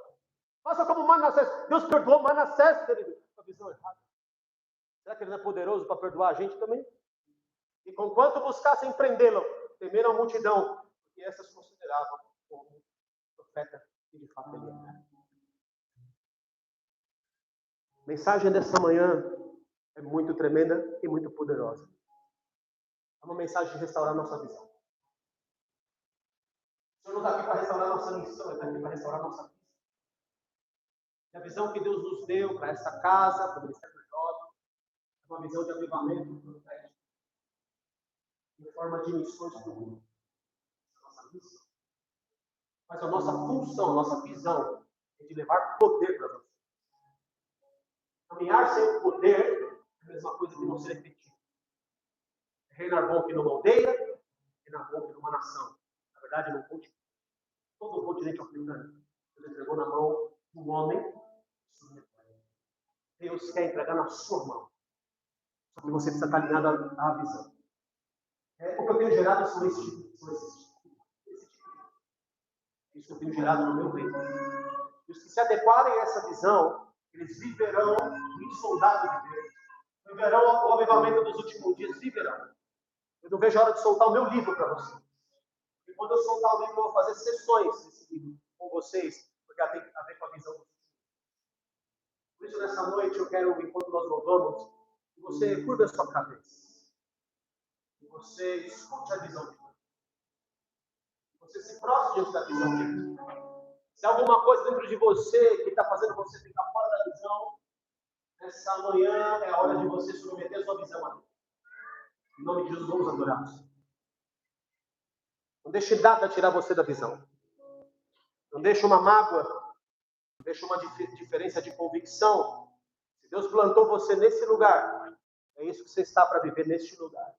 Faça como Manassés. Deus perdoou Manassés, querido. Com a visão errada. Será que ele não é poderoso para perdoar a gente também? E conquanto buscassem prendê-lo, temeram a multidão, porque essas consideravam como profeta que de fato ele era. A mensagem dessa manhã é muito tremenda e muito poderosa. É uma mensagem de restaurar nossa visão. O Senhor não está aqui para restaurar nossa missão, Ele está aqui para restaurar nossa visão. E a visão que Deus nos deu para essa casa, para o Ministério do Jovem, é uma visão de avivamento profético, em forma de missões do mundo. Nossa missão. Mas a nossa função, a nossa visão é de levar poder para você. Caminhar sem o poder é a mesma coisa que não ser efetivo. É reinar bom que numa aldeia, reinar bom que numa nação. Na verdade, num continente. Todo o continente africano. Deus entregou na mão de um homem. Deus quer entregar na sua mão. Só que você precisa estar alinhado à visão. O que eu tenho gerado são esses tipos. Isso que eu tenho gerado no meu reino. E os que se adequarem a essa visão, eles viverão o insoldável de Deus. Viverão o avivamento dos últimos dias. Viverão. Eu não vejo a hora de soltar o meu livro para vocês. E quando eu soltar o livro, eu vou fazer sessões desse livro com vocês, porque tem a ver com a visão dos últimos dias. Por isso, nessa noite, eu quero, enquanto nós louvamos, que você curva a sua cabeça. Que você escute a visão de Deus. Que você se prostre diante da visão de Deus. Se há alguma coisa dentro de você que está fazendo você ficar fora da visão, essa manhã é a hora de você submeter a sua visão a Deus. Em nome de Jesus, vamos adorar. Não deixe nada tirar você da visão. Não deixe uma mágoa. Não deixe uma diferença de convicção. Se Deus plantou você nesse lugar, é isso que você está para viver neste lugar.